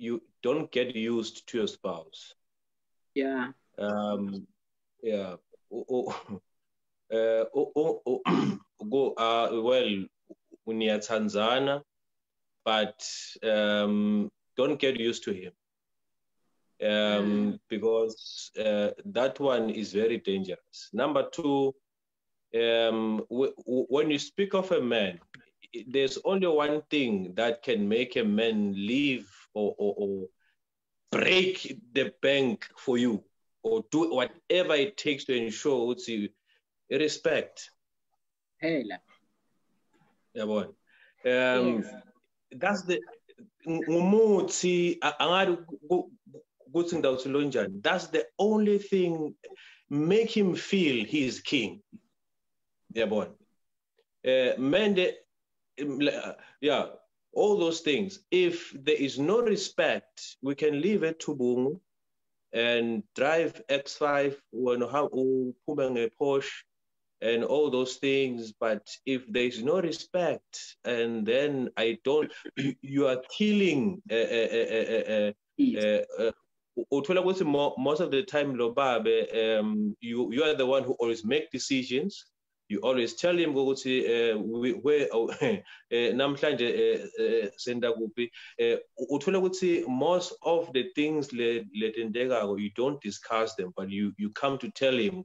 you don't get used to your spouse. Yeah. Yeah. Go well uniyatanzana, but don't get used to him. Because that one is very dangerous. Number two, when you speak of a man, there's only one thing that can make a man leave or break the bank for you, or do whatever it takes to ensure respect. Hey, yes. That's the that's the only thing make him feel he is king. Yeah, all those things. If there is no respect, we can leave at Tubungu and drive X5 Porsche and all those things. But if there is no respect, and then you are killing. Most of the time, Lobabe, you are the one who always make decisions. You always tell him where most of the things you don't discuss them, but you come to tell him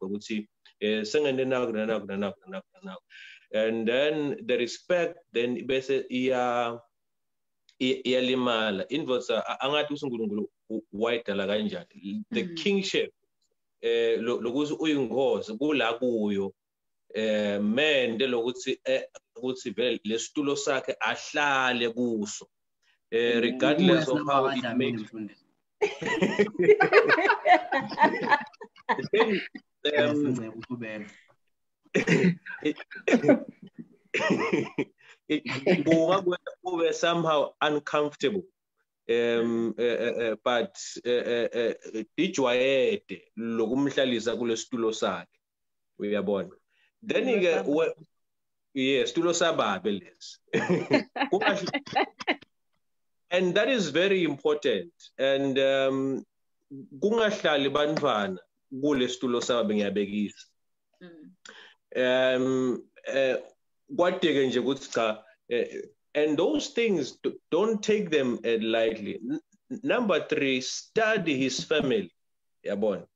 and then the respect, then the kingship man lesitulo sakhe ahlale kuso regardless of how it makes it somehow uncomfortable. But ijwayede lokumhlalisa kule situlo sakhe uyabona. Then you get yes, tulo sababe lesi. And that is very important. And kungahlali bantwana kule situlo sababe ngiyabekisa. Kwadeke nje ukuthi cha, and those things don't take them lightly. Number 3, study his family. Yabona.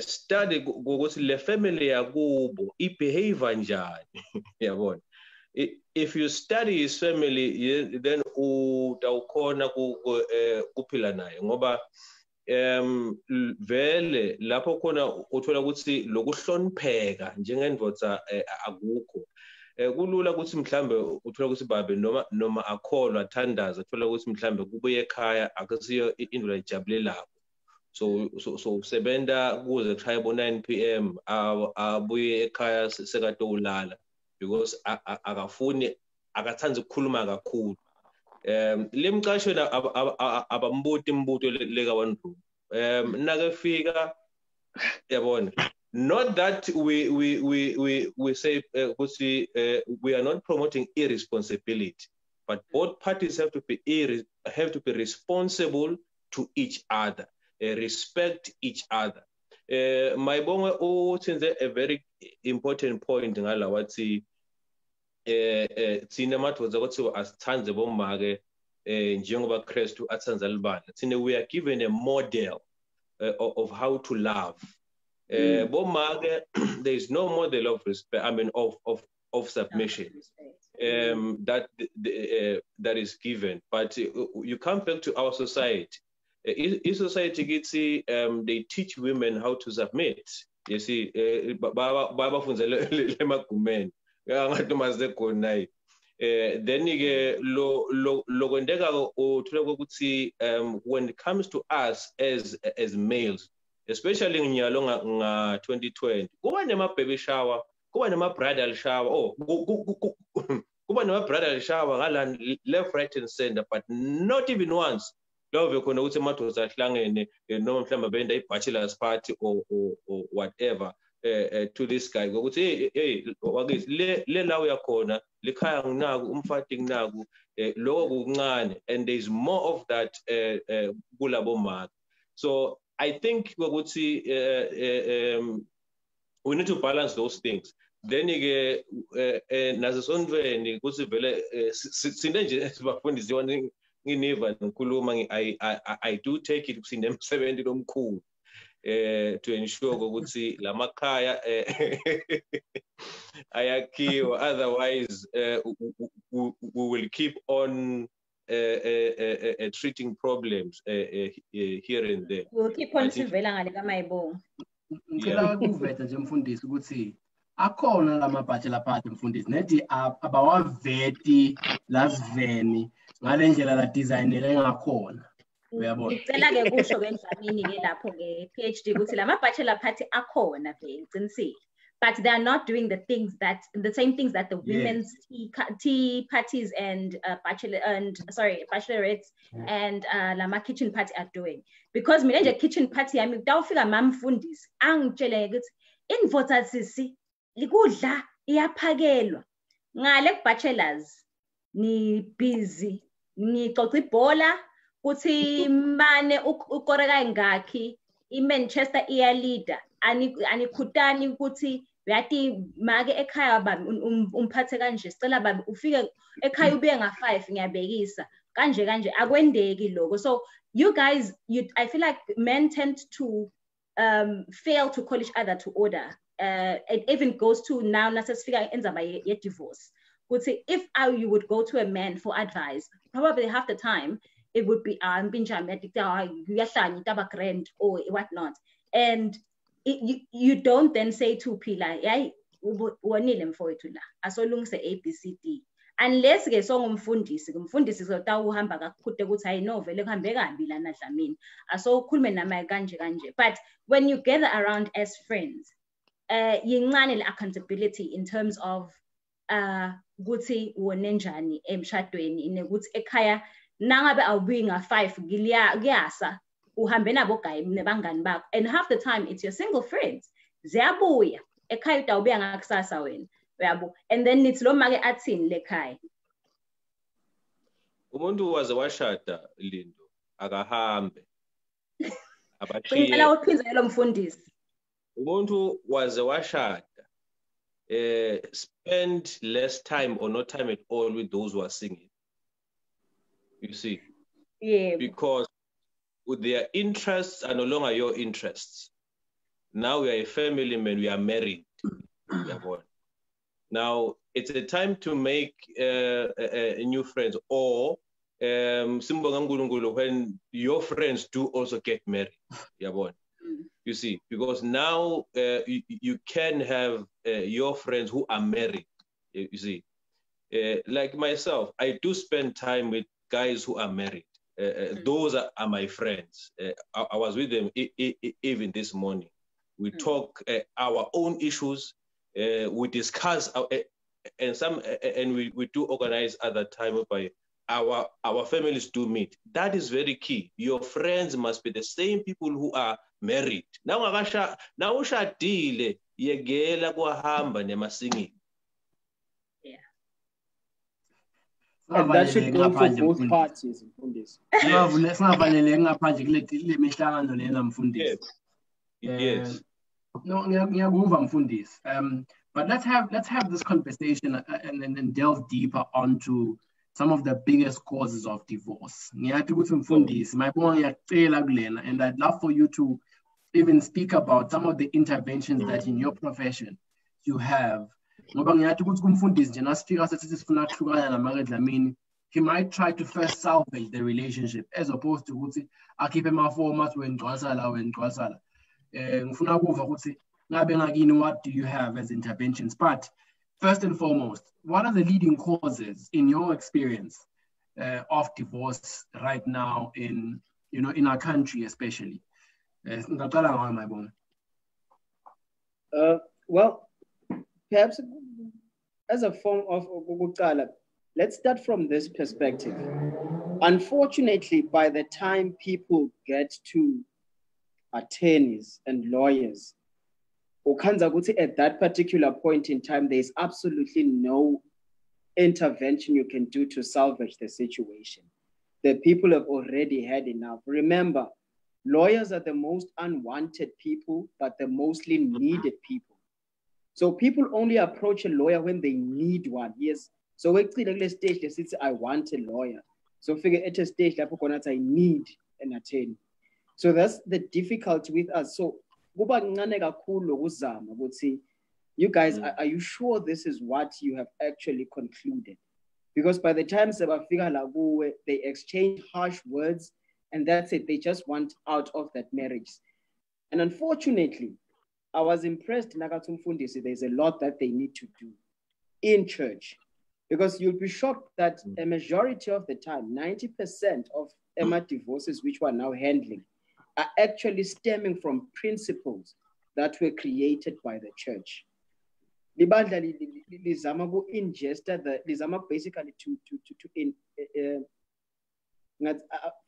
Study ukuthi le family yakubo ibehave njani. Yabona. If you study his family, then utawukhona kuphila naye ngoba vele lapho khona uthola ukuthi lokuhlonipheka njengendvodza akukho. Kulula ukuthi mhlambe uthola ukuthi babe noma akholwa athandaza uthola ukuthi mhlambe kubuye ekhaya akusiyo indlela ejabulelako. So usebenta kuze kushaya 9 p.m. abuye ekhaya sekatolala because akafuni akathanda ukukhuluma kakhulu. Lemcasho abambuti imbuto leka one room. Nakafika yabona. Not that we say we are not promoting irresponsibility, but both parties have to be responsible to each other, respect each other. Mayibonge uthinze a very important point ngala wathi thina madodza kuthiwa asithanze bomake njengoba Kristu athanza libandla. Thina we are given a model of how to love. Bomake, there is no model of respect, I mean of submission that is given. But you come back to our society. In society, they teach women how to submit. You see, Baba funzele lemagumeni. Then when it comes to us as males, especially in Nyalonga 2020, kuba nema baby shower, kuba nema bridal shower, kuba nema bridal shower left, right, and center, but not even once. Love khona ukuthi amadoda ahlangene noma mhlawumbe benda i-bachelor's party or whatever to this guy ukuthi hey wakithi le la uyakhona likhaya nginaku umfati nginaku lokho kuncane, and there is more of that kulabo mama. So I think ukuthi we need to balance those things. Then ke nasesondweni kuthi vele sinde nje sibafundisi yona ngineva ngikhuluma I do take it sinemsebenzi lomkhulu to ensure ukuthi lamakhaya ayakhiwa, otherwise we will keep on treating problems here and there. We'll keep on sivela ngale kaMayibonga. Ngicela ukuveza nje mfundisi ukuthi akhona lama-bachelor party mfundisi nethi abawaveti lasiveni ngale ndlela la designele ngakhona. Uyabona? Ngicela-ke kusho ke lapho-ke PhD ukuthi lama-bachelor party akhona vele ngiqinisile, but they are not doing the same things that the women's tea parties and bachelorettes and lama kitchen party are doing. Because mina nje kitchen party yami kutawufika mamfundisi angitshele ukuthi indvodza sisi likudla iyaphakelwa ngale ku-bachelors ni busy ngixoxa ibhola kuthi mane ukoreka ingakhi iManchester iyalida anikhutani ukuthi uyati make ekhaya babi umphathe kanje sicela babi ufike ekhaya ube nga5 ngiyabekisa kanje akwendeki lokho. So you guys, I feel like men tend to fail to call each other to order. It even goes to now nasesifika endzaba ye divorce. If you would go to a man for advice, probably half the time it would be or whatnot. And you don't then say to Pila, ABCD. Unless ke so ngumfundisi zotawuhamba kakhute ukuthi hayi no vele kuhambe kambi lana Dlamini aso ukhulume namaye kanje. But when you gather around as friends, yincane le accountability in terms of ukuthi wonenjani emshadweni nekuthi ekhaya nangabe awubuyi nga5 kuyasa uhambe nabo guy nebangani bakho, and half the time it's your single friends ziyabuya ekhaya utawubuya ngakusasa wena uyabo, and then nithi lo make athini lekhaya. Umuntu waze washada Lindo akahambe ngicela uphindze lo mfundisi. Umuntu waze washada spend less time or no time at all with those who are singing. You see? Yeah. Because with their interests are no longer your interests. Now we are a family man, we are married. Now it's a time to make new friends, or when your friends do also get married. You see, because now you can have your friends who are married. You see, like myself, I do spend time with guys who are married. Those are my friends. I was with them even this morning. We talk our own issues. We discuss and we do organize other time by our families do meet. That is very key. Your friends must be the same people who are married. Now ushadile yegela kuhamba nemasingini. And that should go for both parties. Singavalele ngaphandle kule mihlangano lena mfundisi. Yes. No, but let's have this conversation and delve deeper onto some of the biggest causes of divorce. And I'd love for you to even speak about some of the interventions that in your profession you have. He might try to first salvage the relationship as opposed to I keep him format when what do you have as interventions? But first and foremost, what are the leading causes in your experience of divorce right now in our country, especially? Well, perhaps as a form of let's start from this perspective. Unfortunately, by the time people get to attorneys and lawyers, at that particular point in time, there's absolutely no intervention you can do to salvage the situation. The people have already had enough. Remember, lawyers are the most unwanted people, but the mostly needed people. So people only approach a lawyer when they need one. Yes. So we stage they say, I want a lawyer. So figure at a stage that I need an attorney. So that's the difficulty with us. So you guys, are you sure this is what you have actually concluded? Because by the time they exchange harsh words, and that's it. They just want out of that marriage. And unfortunately, I was impressed, there's a lot that they need to do in church. Because you'll be shocked that a majority of the time, 90% of Emma divorces, which we're now handling, are actually stemming from principles that were created by the church. Basically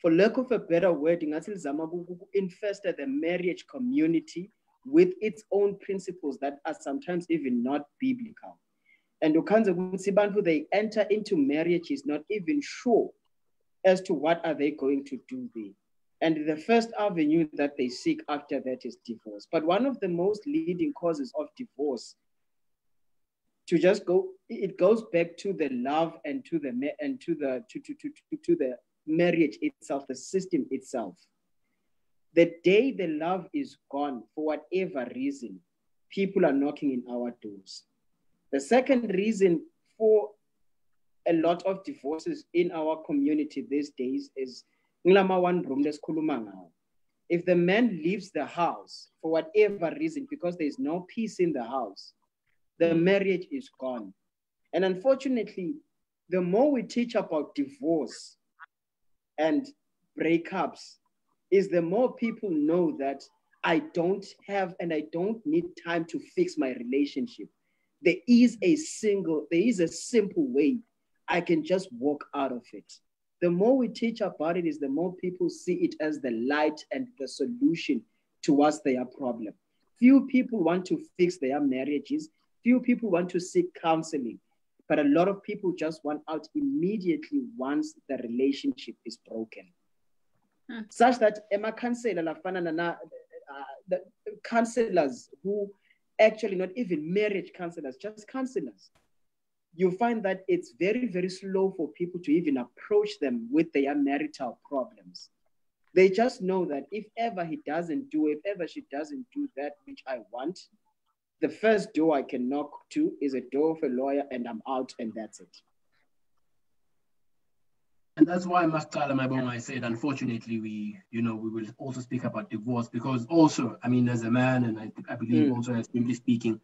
for lack of a better word, infested the marriage community with its own principles that are sometimes even not biblical. And they enter into marriage is not even sure as to what are they going to do there. And the first avenue that they seek after that is divorce. But one of the most leading causes of divorce, it goes back to the love and to the marriage itself, the system itself. The day the love is gone, for whatever reason, people are knocking in our doors. The second reason for a lot of divorces in our community these days is if the man leaves the house for whatever reason, because there's no peace in the house, the marriage is gone. And unfortunately, the more we teach about divorce and breakups, is the more people know that I don't have and I don't need time to fix my relationship. There is a simple way I can just walk out of it. The more we teach about it is the more people see it as the light and the solution towards their problem. Few people want to fix their marriages. Few people want to seek counseling. But a lot of people just want out immediately once the relationship is broken. Such that Emma counselor, the counselors who actually not even marriage counselors, just counselors, you find that it's very, very slow for people to even approach them with their marital problems. They just know that if ever she doesn't do that which I want, the first door I can knock to is a door of a lawyer and I'm out and that's it. And that's why I said, unfortunately, we will also speak about divorce because also, I mean, as a man, and I believe also as simply speaking,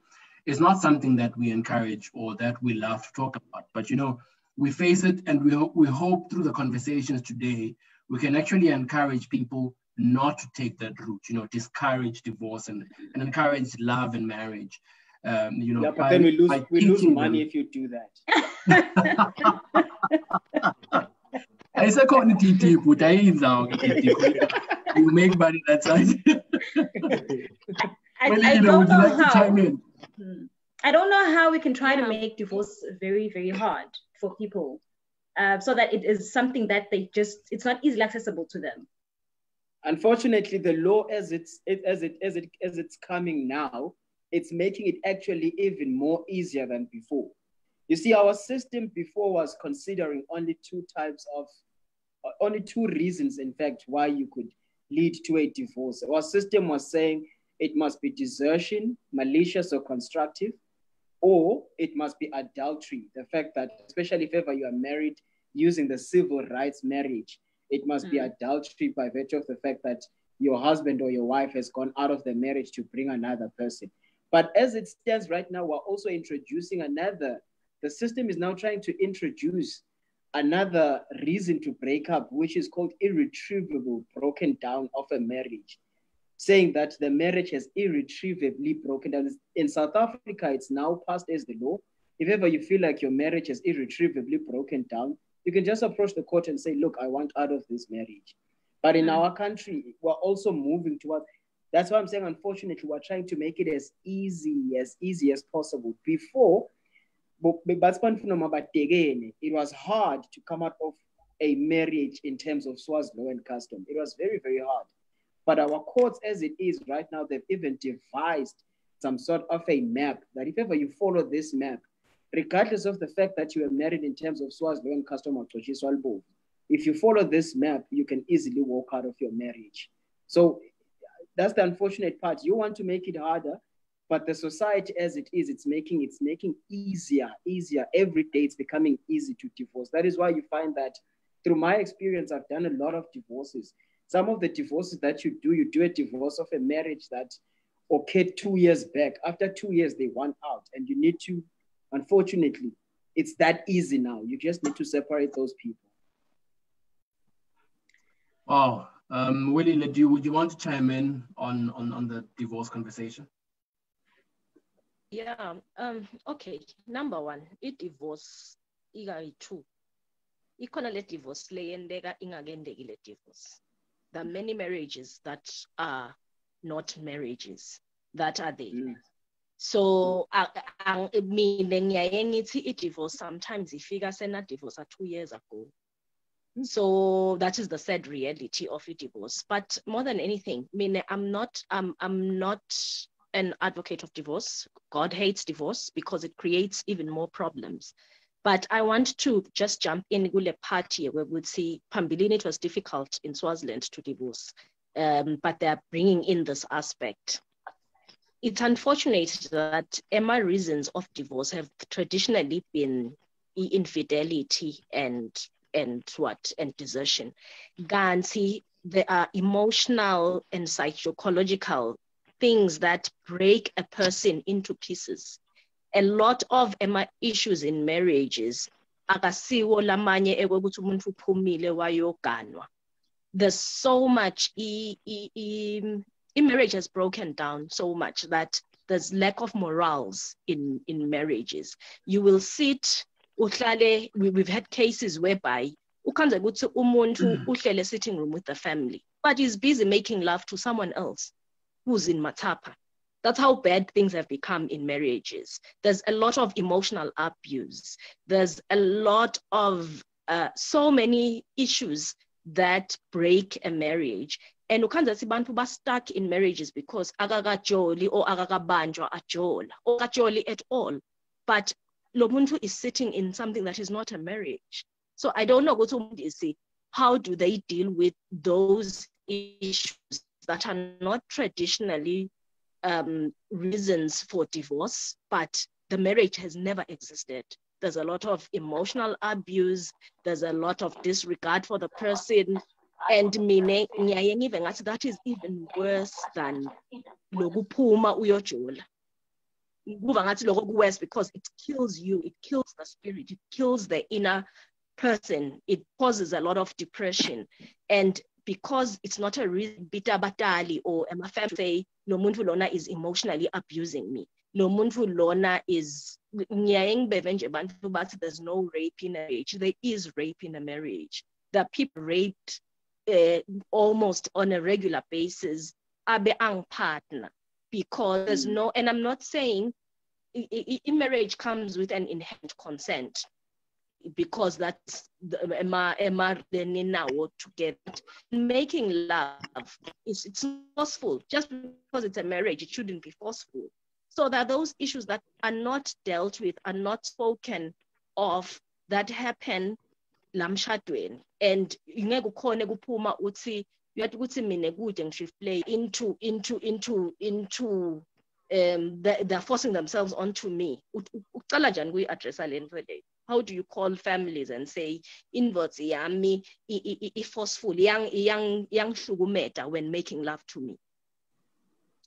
it's not something that we encourage or that we love to talk about. But, we face it and we hope through the conversations today, we can actually encourage people not to take that route, discourage divorce and encourage love and marriage. But then we lose money if you do that. I say you make money that side. I don't know how we can try to make divorce very, very hard for people so that it is something that it's not easily accessible to them. Unfortunately, the law as it's coming now, it's making it actually even more easier than before. You see, our system before was considering only only two reasons, in fact, why you could lead to a divorce. Our system was saying it must be desertion, malicious or constructive, or it must be adultery. The fact that, especially if ever you are married using the civil rights marriage, it must be adultery by virtue of the fact that your husband or your wife has gone out of the marriage to bring another person. But as it stands right now, we're also introducing the system is now trying to introduce another reason to break up, which is called irretrievable broken down of a marriage, saying that the marriage has irretrievably broken down. In South Africa, it's now passed as the law. If ever you feel like your marriage has irretrievably broken down, you can just approach the court and say, look, I want out of this marriage. But in our country, we're also moving towards, that's why I'm saying, unfortunately, we're trying to make it as easy as possible. Before, it was hard to come out of a marriage in terms of Swazi law and custom. It was very, very hard. But our courts, as it is right now, they've even devised some sort of a map that if ever you follow this map, regardless of the fact that you are married in terms of Swazi law and custom or Toshiswalbo, if you follow this map, you can easily walk out of your marriage. So that's the unfortunate part. You want to make it harder, but the society as it is, it's making easier. Every day it's becoming easy to divorce. That is why you find that through my experience, I've done a lot of divorces. Some of the divorces that you do a divorce of a marriage that occurred 2 years back. After 2 years, they want out. And you need to, unfortunately, it's that easy now. You just need to separate those people. Wow. Willie, would you want to chime in on the divorce conversation? Yeah. Okay. Number one, divorce two. Ikona le divorce leyendeka ingagendeki le divorce. There are many marriages that are not marriages that are there. So meaning divorce sometimes ifika sena divorce 2 years ago. So that is the sad reality of a divorce. But more than anything, I'm not an advocate of divorce. God hates divorce because it creates even more problems. But I want to just jump in with a party where we'd see Pambilini, it was difficult in Swaziland to divorce, but they're bringing in this aspect. It's unfortunate that my reasons of divorce have traditionally been infidelity and desertion. Gansi, there are emotional and psychological things that break a person into pieces. A lot of issues in marriages, there's so much, marriage has broken down so much that there's lack of morals in marriages. You will sit, we've had cases whereby uhlele sitting room with the family, but he's busy making love to someone else who's in Matapa. That's how bad things have become in marriages. There's a lot of emotional abuse. There's a lot of so many issues that break a marriage. And bantu stuck in marriages because agagajoli or agagabanjwa ajola or ajoli at all. But lo muntu is sitting in something that is not a marriage. So I don't know what to say. How do they deal with those issues that are not traditionally reasons for divorce, but the marriage has never existed? There's a lot of emotional abuse. There's a lot of disregard for the person. And that is even worse than lokupuma uyojola. Worse because it kills you, it kills the spirit, it kills the inner person. It causes a lot of depression. And because it's not a reason, bita batali or my family say, no muntu lona is emotionally abusing me. No muntu lona is, there's no rape in a marriage. There is rape in a marriage. There are people raped almost on a regular basis, abe ang partner, because there's no, and I'm not saying in marriage comes with an inherent consent. because that's now together. Making love it's forceful. Just because it's a marriage, it shouldn't be forceful. So that those issues that are not dealt with, are not spoken of, that happen lamshadweni, and ingeke ukhone kuphuma uthi uyathi ukuthi mina kude ngishift into they're forcing themselves onto me. Ucala njani kuyi-addressa le nto le? How do you call families and say invoice yami forceful yang when making love to me?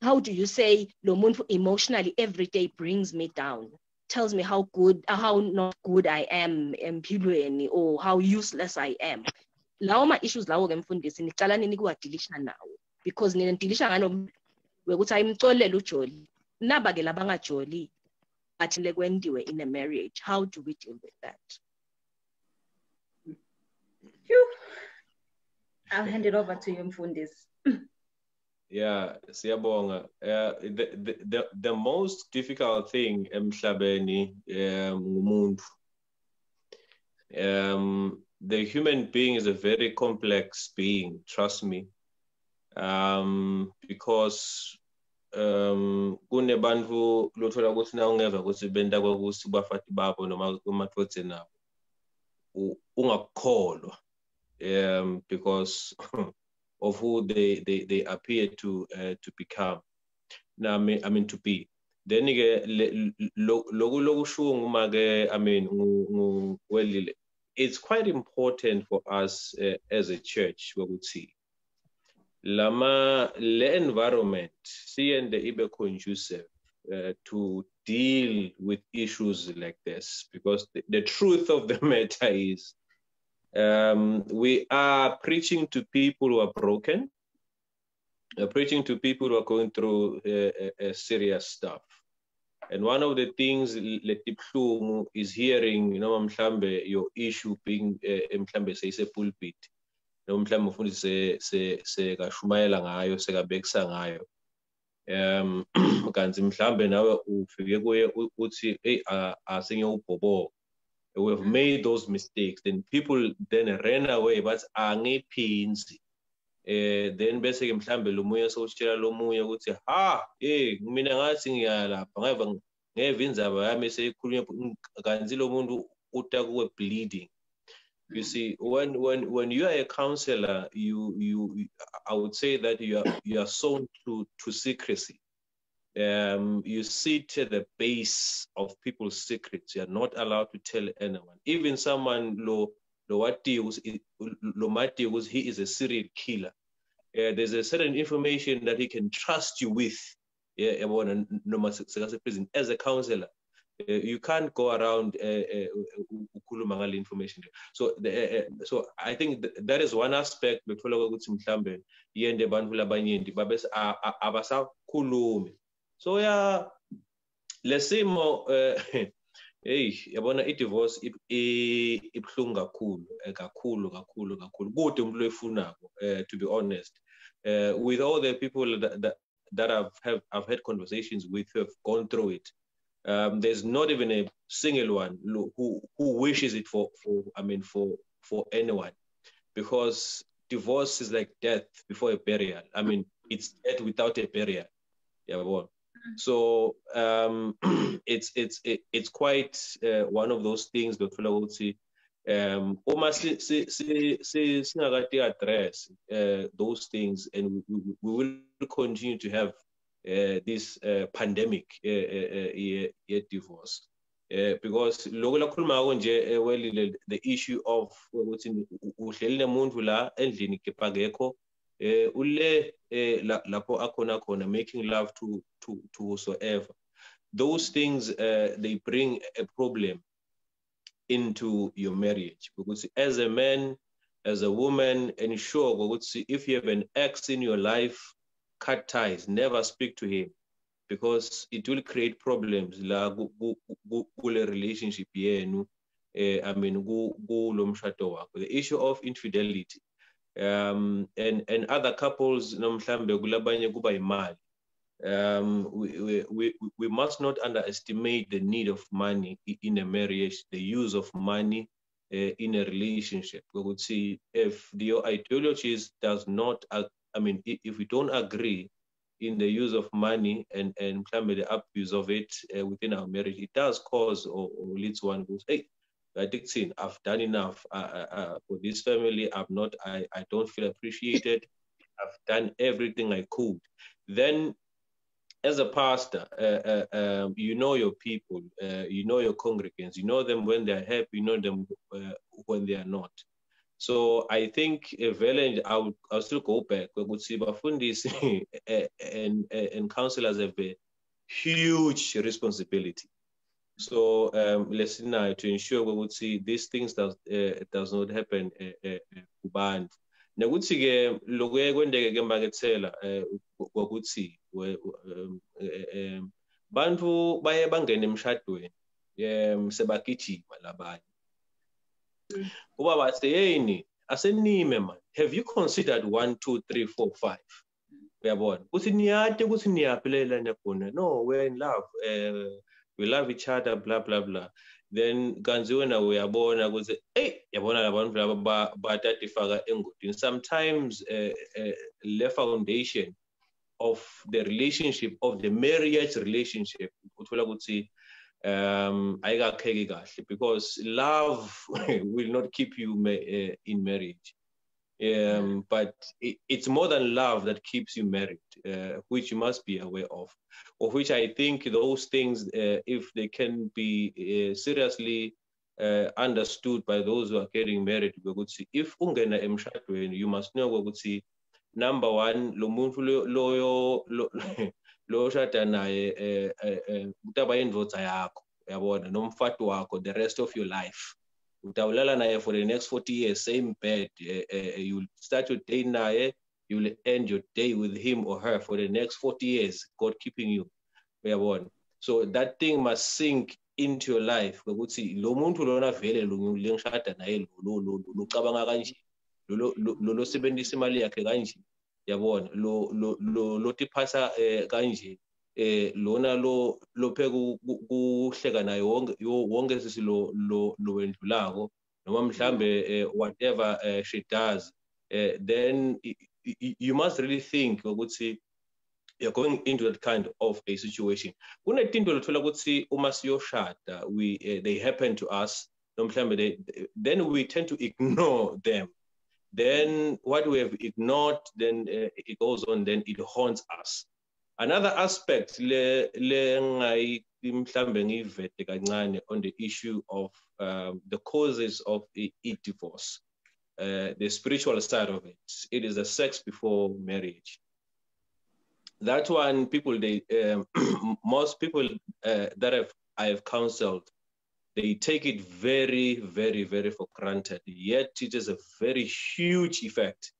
How do you say lo muntu emotionally every day brings me down, tells me how not good I am empilweni, or how useless I am? Lawo ma issues lawo ke mfundisi nicala nini kuwadilisha nawo, because nina ndilisha ngano wekuthi ayimcolele ujoli naba ke labangajoli but lekwendiwe in a marriage. How do we deal with that? I'll hand it over to you, Mfundisi. Yeah, siyabonga. The most difficult thing emhlabeni ngumuntu. The human being is a very complex being, trust me. Because kunebantu lothola ukuthi na ungeva ukuthi benda kwakusi bafati babo noma kumathotse nabo ungakholwa because of who they appear to become. Now, I mean to be. Then again, it's quite important for us as a church. We would see the environment, seeing the ibe conducive to deal with issues like this, because the truth of the matter is, we are preaching to people who are broken, preaching to people who are going through serious stuff. And one of the things is hearing, your issue being say pulpit. Mhlawumbe sekashumayela ngayo sekabekisa ngayo kanti mhlawumbe nawe ufike kuye uthi hey asengiyubhobo. We have made those mistakes, then people then ran away but angiphinzi then bese ke mhlawumbe lo moya sowutshela lo moya ukuthi mina ngathi ngiyalapha ngeva indzaba yami seyikhulunywa kanti lo muntu uta kuwe bleeding. You see, when you are a counselor, I would say that you are sown to secrecy. You sit at the base of people's secrets. You are not allowed to tell anyone. Even someone he is a serial killer. There's a certain information that he can trust you with. As a counselor. You can't go around ukulumangal information. So I think that is one aspect bethola ukuthi mhlambe yende bantu labanyenti babes abasakhulumi. So yeah, lesimo hey yabona i-divorce ibhlungu kakhulu kude umuntu loyifunako, to be honest, with all the people that I've had conversations with who have gone through it. There's not even a single one who wishes it for anyone, because divorce is like death before a burial. I mean, it's death without a burial. Yeah, well. So it's quite one of those things that fellow would see. Address those things, and we will continue to have this pandemic divorce, because the issue of making love to whosoever. Those things they bring a problem into your marriage, because as a man, as a woman, ensure if you have an ex in your life, cut ties, never speak to him, because it will create problems la relationship yenu. The issue of infidelity, and other couples we must not underestimate the need of money in a marriage, the use of money in a relationship. We would see if the ideologies does not, if we don't agree in the use of money and the abuse of it within our marriage, it does cause or leads one who's, hey, I think I've done enough for this family. I don't feel appreciated. I've done everything I could. Then, as a pastor, you know your people, you know your congregants, you know them when they're happy, you know them when they are not. So I think I'll still go back. We would see Bafundis and counselors have a huge responsibility. So let's now to ensure we would see these things does not happen. Nakuthi ke lokuye kwendeke ke makethela ukuthi bantu baye bangena emshadweni sebagijima labanye kuba bathi yeyini asenime man, have you considered 1 2 3 4 5 uyabona ukuthi niyade ukuthi niyaphelela nekhona, no, we're in love, we love each other, blah blah blah. Then kanzi wena uyabona ukuthi yabona labantu laba batatifaka engodini. Sometimes the foundation of the relationship, of the marriage relationship, uthola ukuthi ayikakheki kahle, because love will not keep you in marriage. But it's more than love that keeps you married, which you must be aware of which I think those things, if they can be seriously understood by those who are getting married, we could see if ungena emshadweni, you must know we could see, number one, lo muntu lo shada naye utaba indvodza yakho, yabona, nomfati wakho the rest of your life. Utawulala naye for the next 40 years, same bed. You'll start your day naye, you'll end your day with him or her for the next 40 years, God keeping you. So that thing must sink into your life. Lo muntu lona vele lengishada naye lo cabanga kanje, lo sebenzisa imali yakhe kanje, yabona, lo tiphatha kanje. Lona lo pheka kuhleka naye wonke sisi lo wendlulako noma mhlambe whatever she does, then you must really think ukuthi you're going into that kind of a situation. Kunetinto lothola ukuthi uma siyoshada they happen to us, then we tend to ignore them. Then what we have ignored, then it goes on, then it haunts us. Another aspect on the issue of the causes of a divorce, the spiritual side of it. It is the sex before marriage. That one, people, most people that I have counseled, they take it very, very, very for granted. Yet it is a very huge effect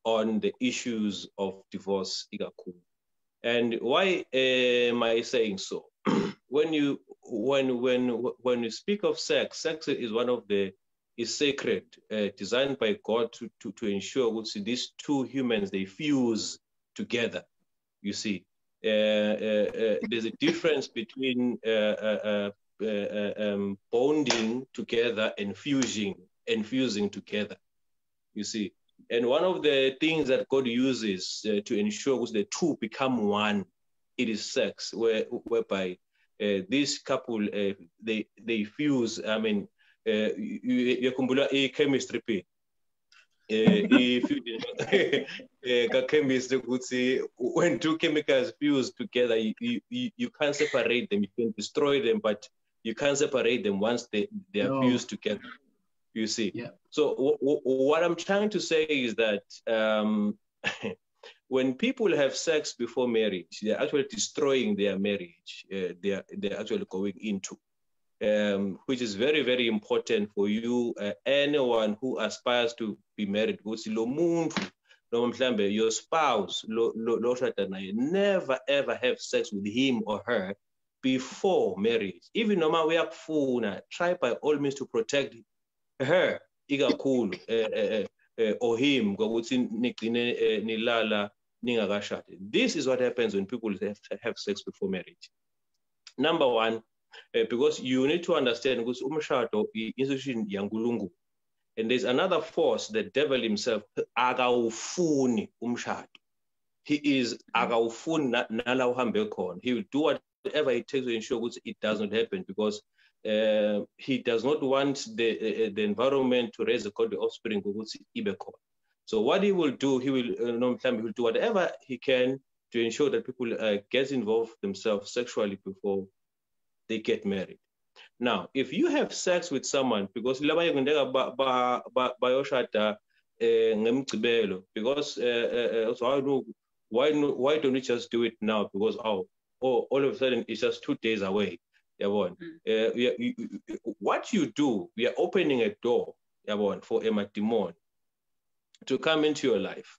on the issues of divorce. And why am I saying so? When you speak of sex, sex is one of is sacred, designed by God to ensure these two humans, they fuse together. You see, there's a difference between bonding together and fusing together. You see. And one of the things that God uses to ensure the two become one, it is sex, whereby this couple, they fuse. I mean, chemistry. Chemistry, when two chemicals fuse together, you can't separate them. You can destroy them, but you can't separate them once they are fused together. You see, yeah. So what I'm trying to say is that when people have sex before marriage, they're actually destroying their marriage. They're actually going into, which is very, very important for you. Anyone who aspires to be married, your spouse, never ever have sex with him or her before marriage. Even no matter try by all means to protect her, or him. This is what happens when people have sex before marriage. Number one, Because you need to understand ukuthi umshado institution yankulunkulu. And there's another force, the devil himself, akawufuni umshado. He is akawufuni nala uhambe khona. He will do whatever it takes to ensure that it does not happen, because he does not want the environment to raise a godly offspring. So what he will do, he will do whatever he can to ensure that people get involved themselves sexually before they get married. Now, if you have sex with someone, because because why don't we just do it now? Because all of a sudden it's just 2 days away. What you do, we are opening a door for a demon to come into your life.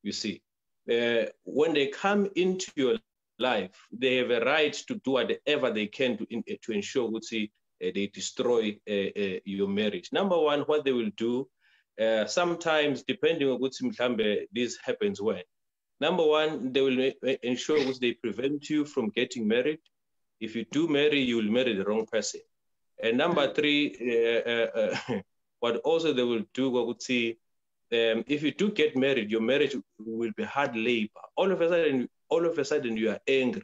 You see, when they come into your life, they have a right to do whatever they can to ensure they destroy your marriage. Number one, what they will do, sometimes depending on what this happens when. Number one, they will ensure they prevent you from getting married. If you do marry, you will marry the wrong person. And number three, what also they will do, if you do get married, your marriage will be hard labor. All of a sudden you are angry.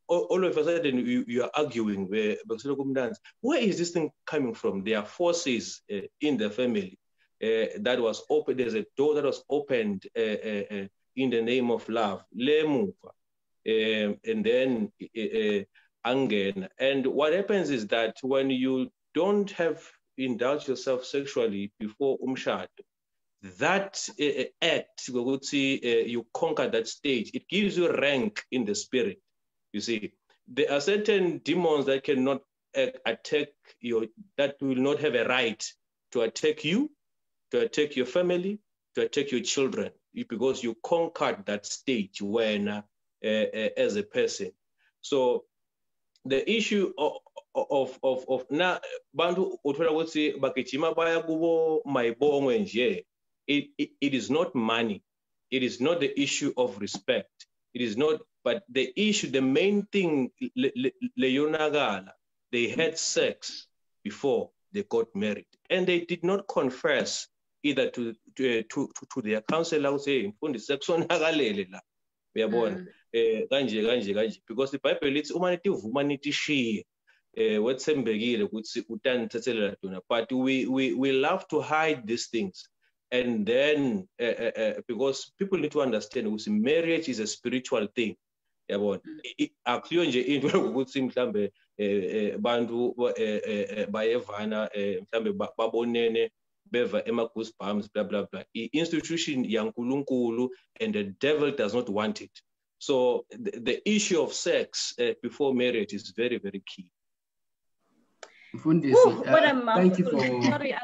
All of a sudden you are arguing. Where is this thing coming from? There are forces in the family that was open. There's a door that was opened in the name of love. And then anger. And what happens is that when you don't have indulged yourself sexually before umshad, that act, we would see you conquer that stage. It gives you rank in the spirit. You see, there are certain demons that cannot attack you, that will not have a right to attack you, to attack your family, to attack your children, because you conquered that stage when as a person. So the issue of na bantu uthola ukuthi bagijima baya kubo mayibongwe nje, it is not money, it is not the issue of respect, it is not, but the issue, the main thing, leyonagala, they had sex before they got married, and they did not confess either to their counselor who say mfundi sex onakalele la uyabona kanje, because the Bible it's uma nithi vuma nithi shiye wethembekile ukuthi utanithathela dona, but we love to hide these things. And then because people need to understand ukuthi marriage is a spiritual thing, yabona akuyo nje into ukuthi mhlambe bantu bayevana mhlambe babonene beva ema-goosebumps, blah blah blah. Institution yankulunkulu, and the devil does not want it. So the issue of sex before marriage is very, very key. Thank you for. Sorry,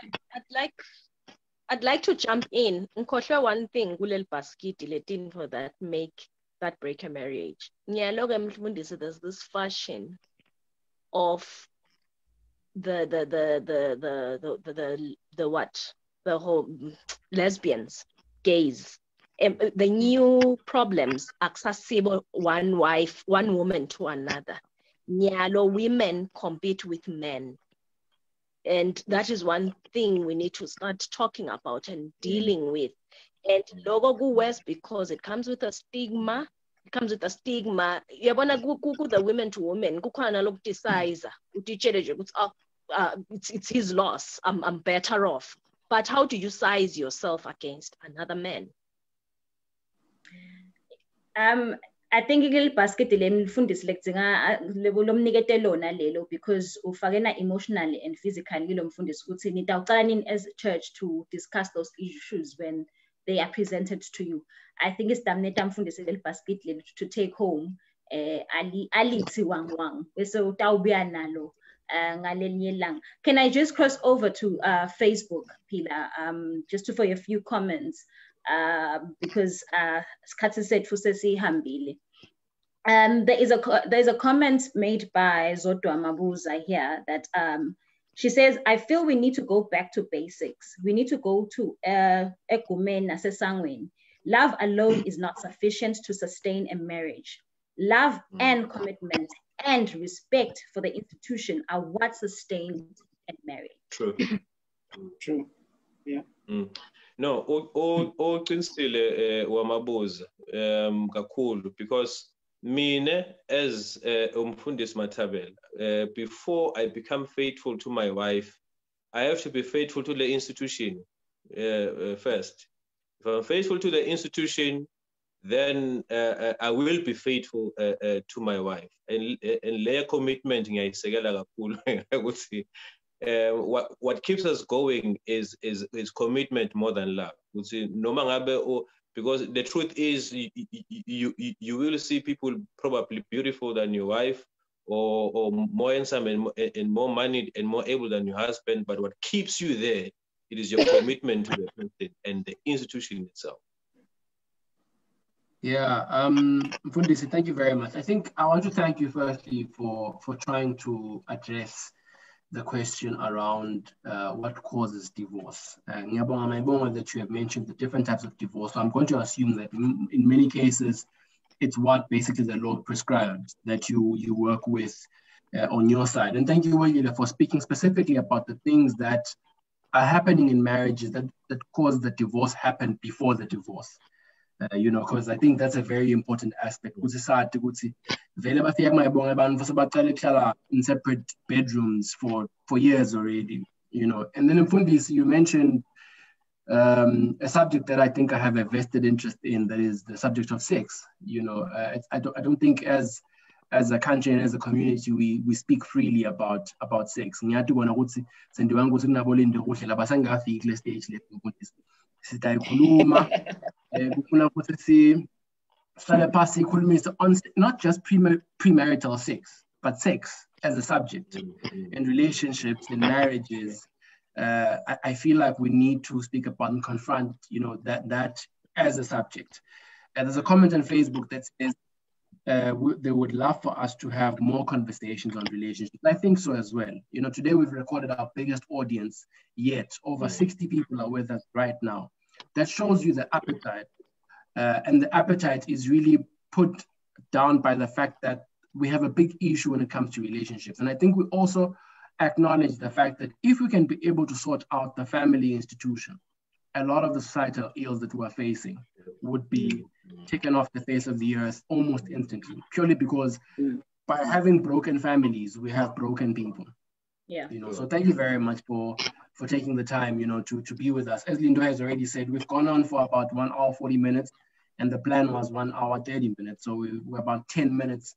I'd like to jump in. Nkhohlwe one thing kuleli basket letin for that break a marriage. Nyaloga mfundisi, there's this fashion of the whole lesbians, gays, the new problems accessible one woman to another. Nyalo women compete with men. And that is one thing we need to start talking about and dealing with. And logo go west because it comes with a stigma. It comes with a stigma. Yabona ku the women to women. Kukhona lokudecide. It's his loss. I'm better off. But how do you size yourself against another man? I think igil basket lemfundisi lekudzinga lomnikete lona lelo, because ufakena emotionally and physically lo mfundisi ukuthi nitawucala nini as a church to discuss those issues when they are presented to you. I think it's damneta mfundisi leli basket lelo to take home alithi wang bese utawubuya nalo ngalenye ilanga. Can I just cross over to Facebook, Pila, just for a few comments? Because Skatsi said Fusesi Hambili. There is a comment made by Zodwa Mabuza here that she says, I feel we need to go back to basics. We need to go to Ekumena Sesangwen. Love alone is not sufficient to sustain a marriage. Love and commitment and respect for the institution are what sustained a marriage. True. True. Yeah. No, oqinisile wamabuza kakhulu, because mina as umfundisi Mathabela, before I become faithful to my wife, I have to be faithful to the institution first. If I'm faithful to the institution, then I will be faithful to my wife. And their commitment, ngiyayisekela kakhulu, I would say. What keeps us going is commitment more than love. Because the truth is, you will see people probably beautiful than your wife, or more handsome and more money and more able than your husband. But what keeps you there, it is your commitment to the person and the institution itself. Yeah, Mfundisi, thank you very much. I think I want to thank you firstly for trying to address the question around what causes divorce. Ngiyabonga that you have mentioned the different types of divorce. So I'm going to assume that in many cases, it's what basically the law prescribes that you work with on your side. And thank you, Wayila, for speaking specifically about the things that are happening in marriages that cause the divorce happen before the divorce. Because I think that's a very important aspect. In separate bedrooms for years already, And then in Fundis, you mentioned a subject that I think I have a vested interest in, that is the subject of sex. I don't think as a country and as a community we speak freely about sex. Not just premarital sex, but sex as a subject in relationships, in marriages. I feel like we need to speak about and confront, that as a subject. And there's a comment on Facebook that says they would love for us to have more conversations on relationships. I think so as well. Today we've recorded our biggest audience yet. Over 60 people are with us right now. That shows you the appetite. And the appetite is really put down by the fact that we have a big issue when it comes to relationships. And I think we also acknowledge the fact that if we can be able to sort out the family institution, a lot of the societal ills that we're facing would be taken off the face of the earth almost instantly, purely because by having broken families, we have broken people. Yeah. So thank you very much for taking the time, to be with us. As Lindo has already said, we've gone on for about 1 hour, 40 minutes, and the plan was 1 hour, 30 minutes. So we're about 10 minutes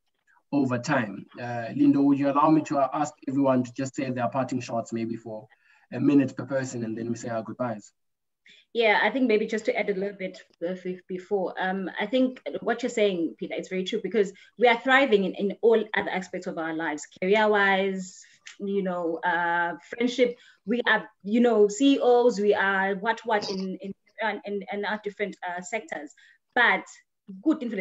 over time. Lindo, would you allow me to ask everyone to just say their parting shots, maybe for a minute per person, and then we say our goodbyes? Yeah, I think maybe just to add a little bit before, I think what you're saying, Peter, is very true, because we are thriving in all other aspects of our lives, career-wise, friendship. We are, CEOs, we are what in our different sectors. But good thing.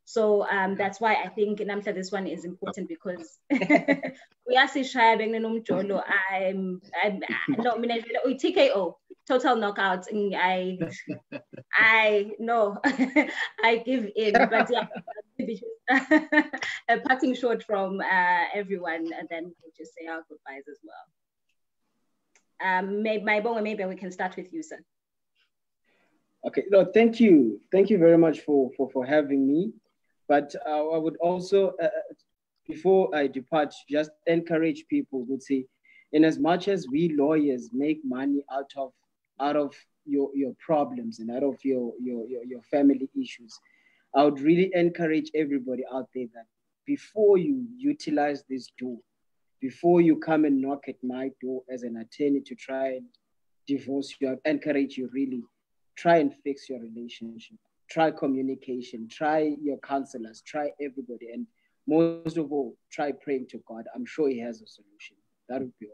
So that's why I think Namhla, this one is important, because we are saying TKO, total knockout. I know I give in, but yeah, a parting shot from everyone, and then we'll just say our goodbyes as well. Maybe we can start with you, sir. Okay, no, thank you very much for having me. But I would also, before I depart, just encourage people, would say, in as much as we lawyers make money out of your problems and out of your family issues, I would really encourage everybody out there that before you utilize this tool, before you come and knock at my door as an attorney to try and divorce you, I encourage you really try and fix your relationship. Try communication, try your counselors, try everybody, and most of all, try praying to God. I'm sure He has a solution. That would be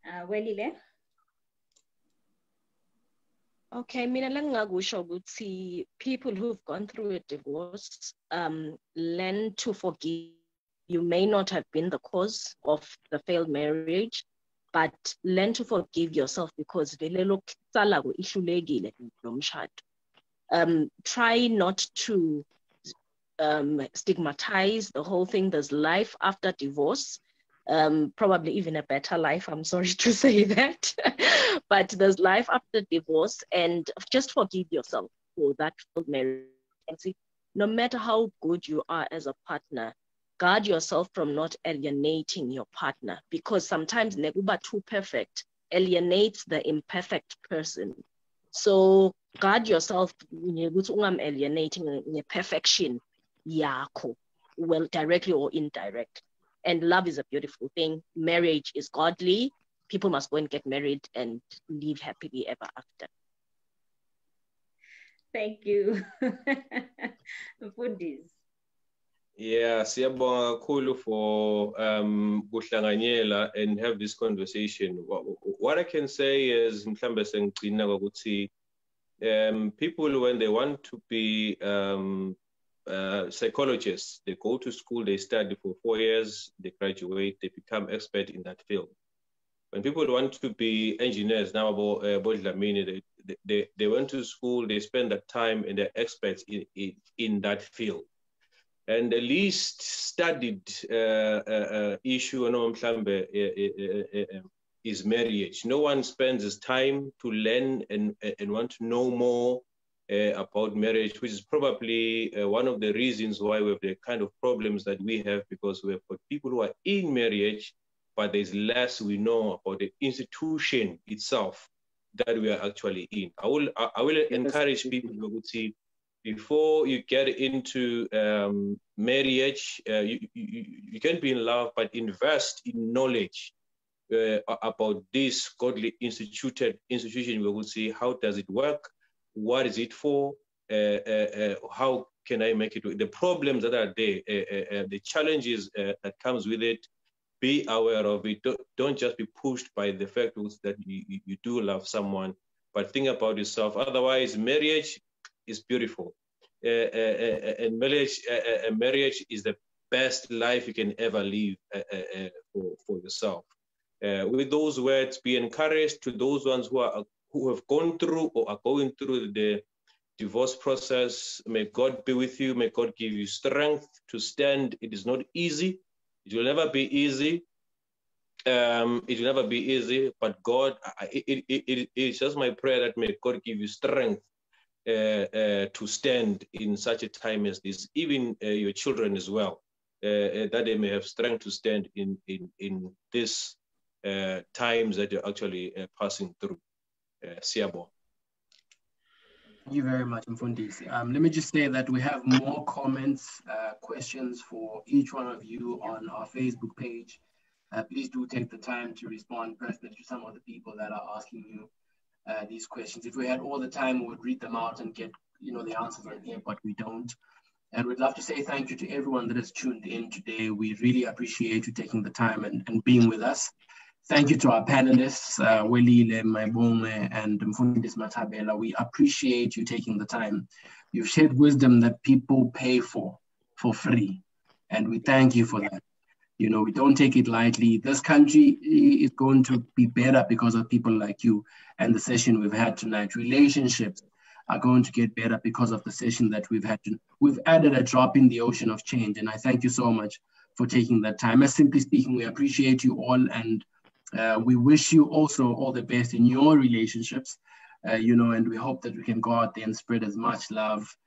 all. Welile? Okay, mina langakusho ukuthi people who've gone through a divorce learn to forgive. You may not have been the cause of the failed marriage, but learn to forgive yourself, because try not to stigmatize the whole thing. There's life after divorce, probably even a better life. I'm sorry to say that, but there's life after divorce, and just forgive yourself for that failed marriage. And see, no matter how good you are as a partner, guard yourself from not alienating your partner, because sometimes nekuba too perfect alienates the imperfect person. So guard yourself alienating the perfection yakho, well, directly or indirect. And love is a beautiful thing. Marriage is godly. People must go and get married and live happily ever after. Thank you. Mfundisi. Yeah, siyabonga kakhulu for kuhlanganyela and have this conversation. What I can say is mhlambe sengigcina ngokuthi people, when they want to be psychologists, they go to school, they study for 4 years, they graduate, they become expert in that field. When people want to be engineers now, they went to school, they spend that time, and they're experts in that field. And the least studied issue is marriage. No one spends his time to learn and want to know more about marriage, which is probably one of the reasons why we have the kind of problems that we have, because we have got people who are in marriage, but there's less we know about the institution itself that we are actually in. I will encourage people to see, before you get into marriage, you can be in love, but invest in knowledge about this godly institution. We will see, how does it work? What is it for? How can I make it work? The problems that are there, the challenges that comes with it, be aware of it. Don't just be pushed by the fact that you do love someone, but think about yourself. Otherwise, marriage is beautiful. And marriage is the best life you can ever live for yourself. With those words, be encouraged to those ones who have gone through or are going through the divorce process. May God be with you. May God give you strength to stand. It is not easy. It will never be easy. It will never be easy, but God, it's just my prayer that may God give you strength to stand in such a time as this, even your children as well, that they may have strength to stand in this times that you're actually passing through. Siabo. Thank you very much, Mfundisi. Let me just say that we have more comments, questions for each one of you on our Facebook page. Please do take the time to respond personally to some of the people that are asking you these questions. If we had all the time, we would read them out and get the answers on here, but we don't. And we'd love to say thank you to everyone that has tuned in today. We really appreciate you taking the time and being with us. Thank you to our panelists, Welile, Maibonge, and Mfundisi Matabela. We appreciate you taking the time. You've shared wisdom that people pay for free, and we thank you for that. We don't take it lightly. This country is going to be better because of people like you and the session we've had tonight. Relationships are going to get better because of the session that we've had. We've added a drop in the ocean of change, and I thank you so much for taking that time. As Simply Speaking, we appreciate you all, and we wish you also all the best in your relationships, and we hope that we can go out there and spread as much love,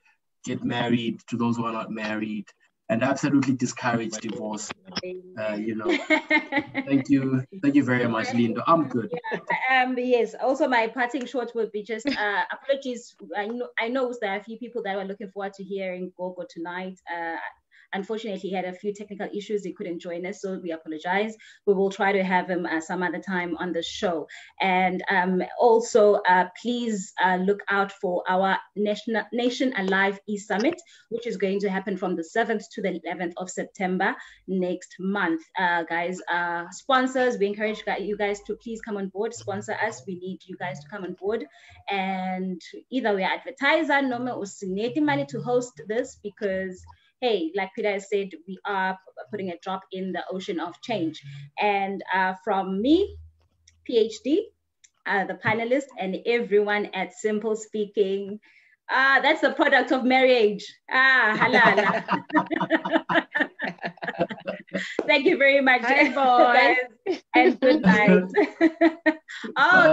get married to those who are not married, and absolutely discourage divorce. Thank you very much, Lindo. I'm good. Yes. Also, my parting shot would be just apologies. I know there are a few people that were looking forward to hearing Gogo tonight. Unfortunately, he had a few technical issues. He couldn't join us, so we apologize. We will try to have him some other time on the show. And also, please look out for our Nation Alive e-Summit, which is going to happen from the 7th to the 11th of September next month. Guys, sponsors, we encourage you guys to please come on board, sponsor us. We need you guys to come on board. And either we are advertiser, no, or money to host this, because hey, like Peter has said, we are putting a drop in the ocean of change. And from me, Ph.D., the panelists, and everyone at Simple Speaking, That's the product of marriage. Halala. Thank you very much, Hi, boy. guys, and good night. Oh.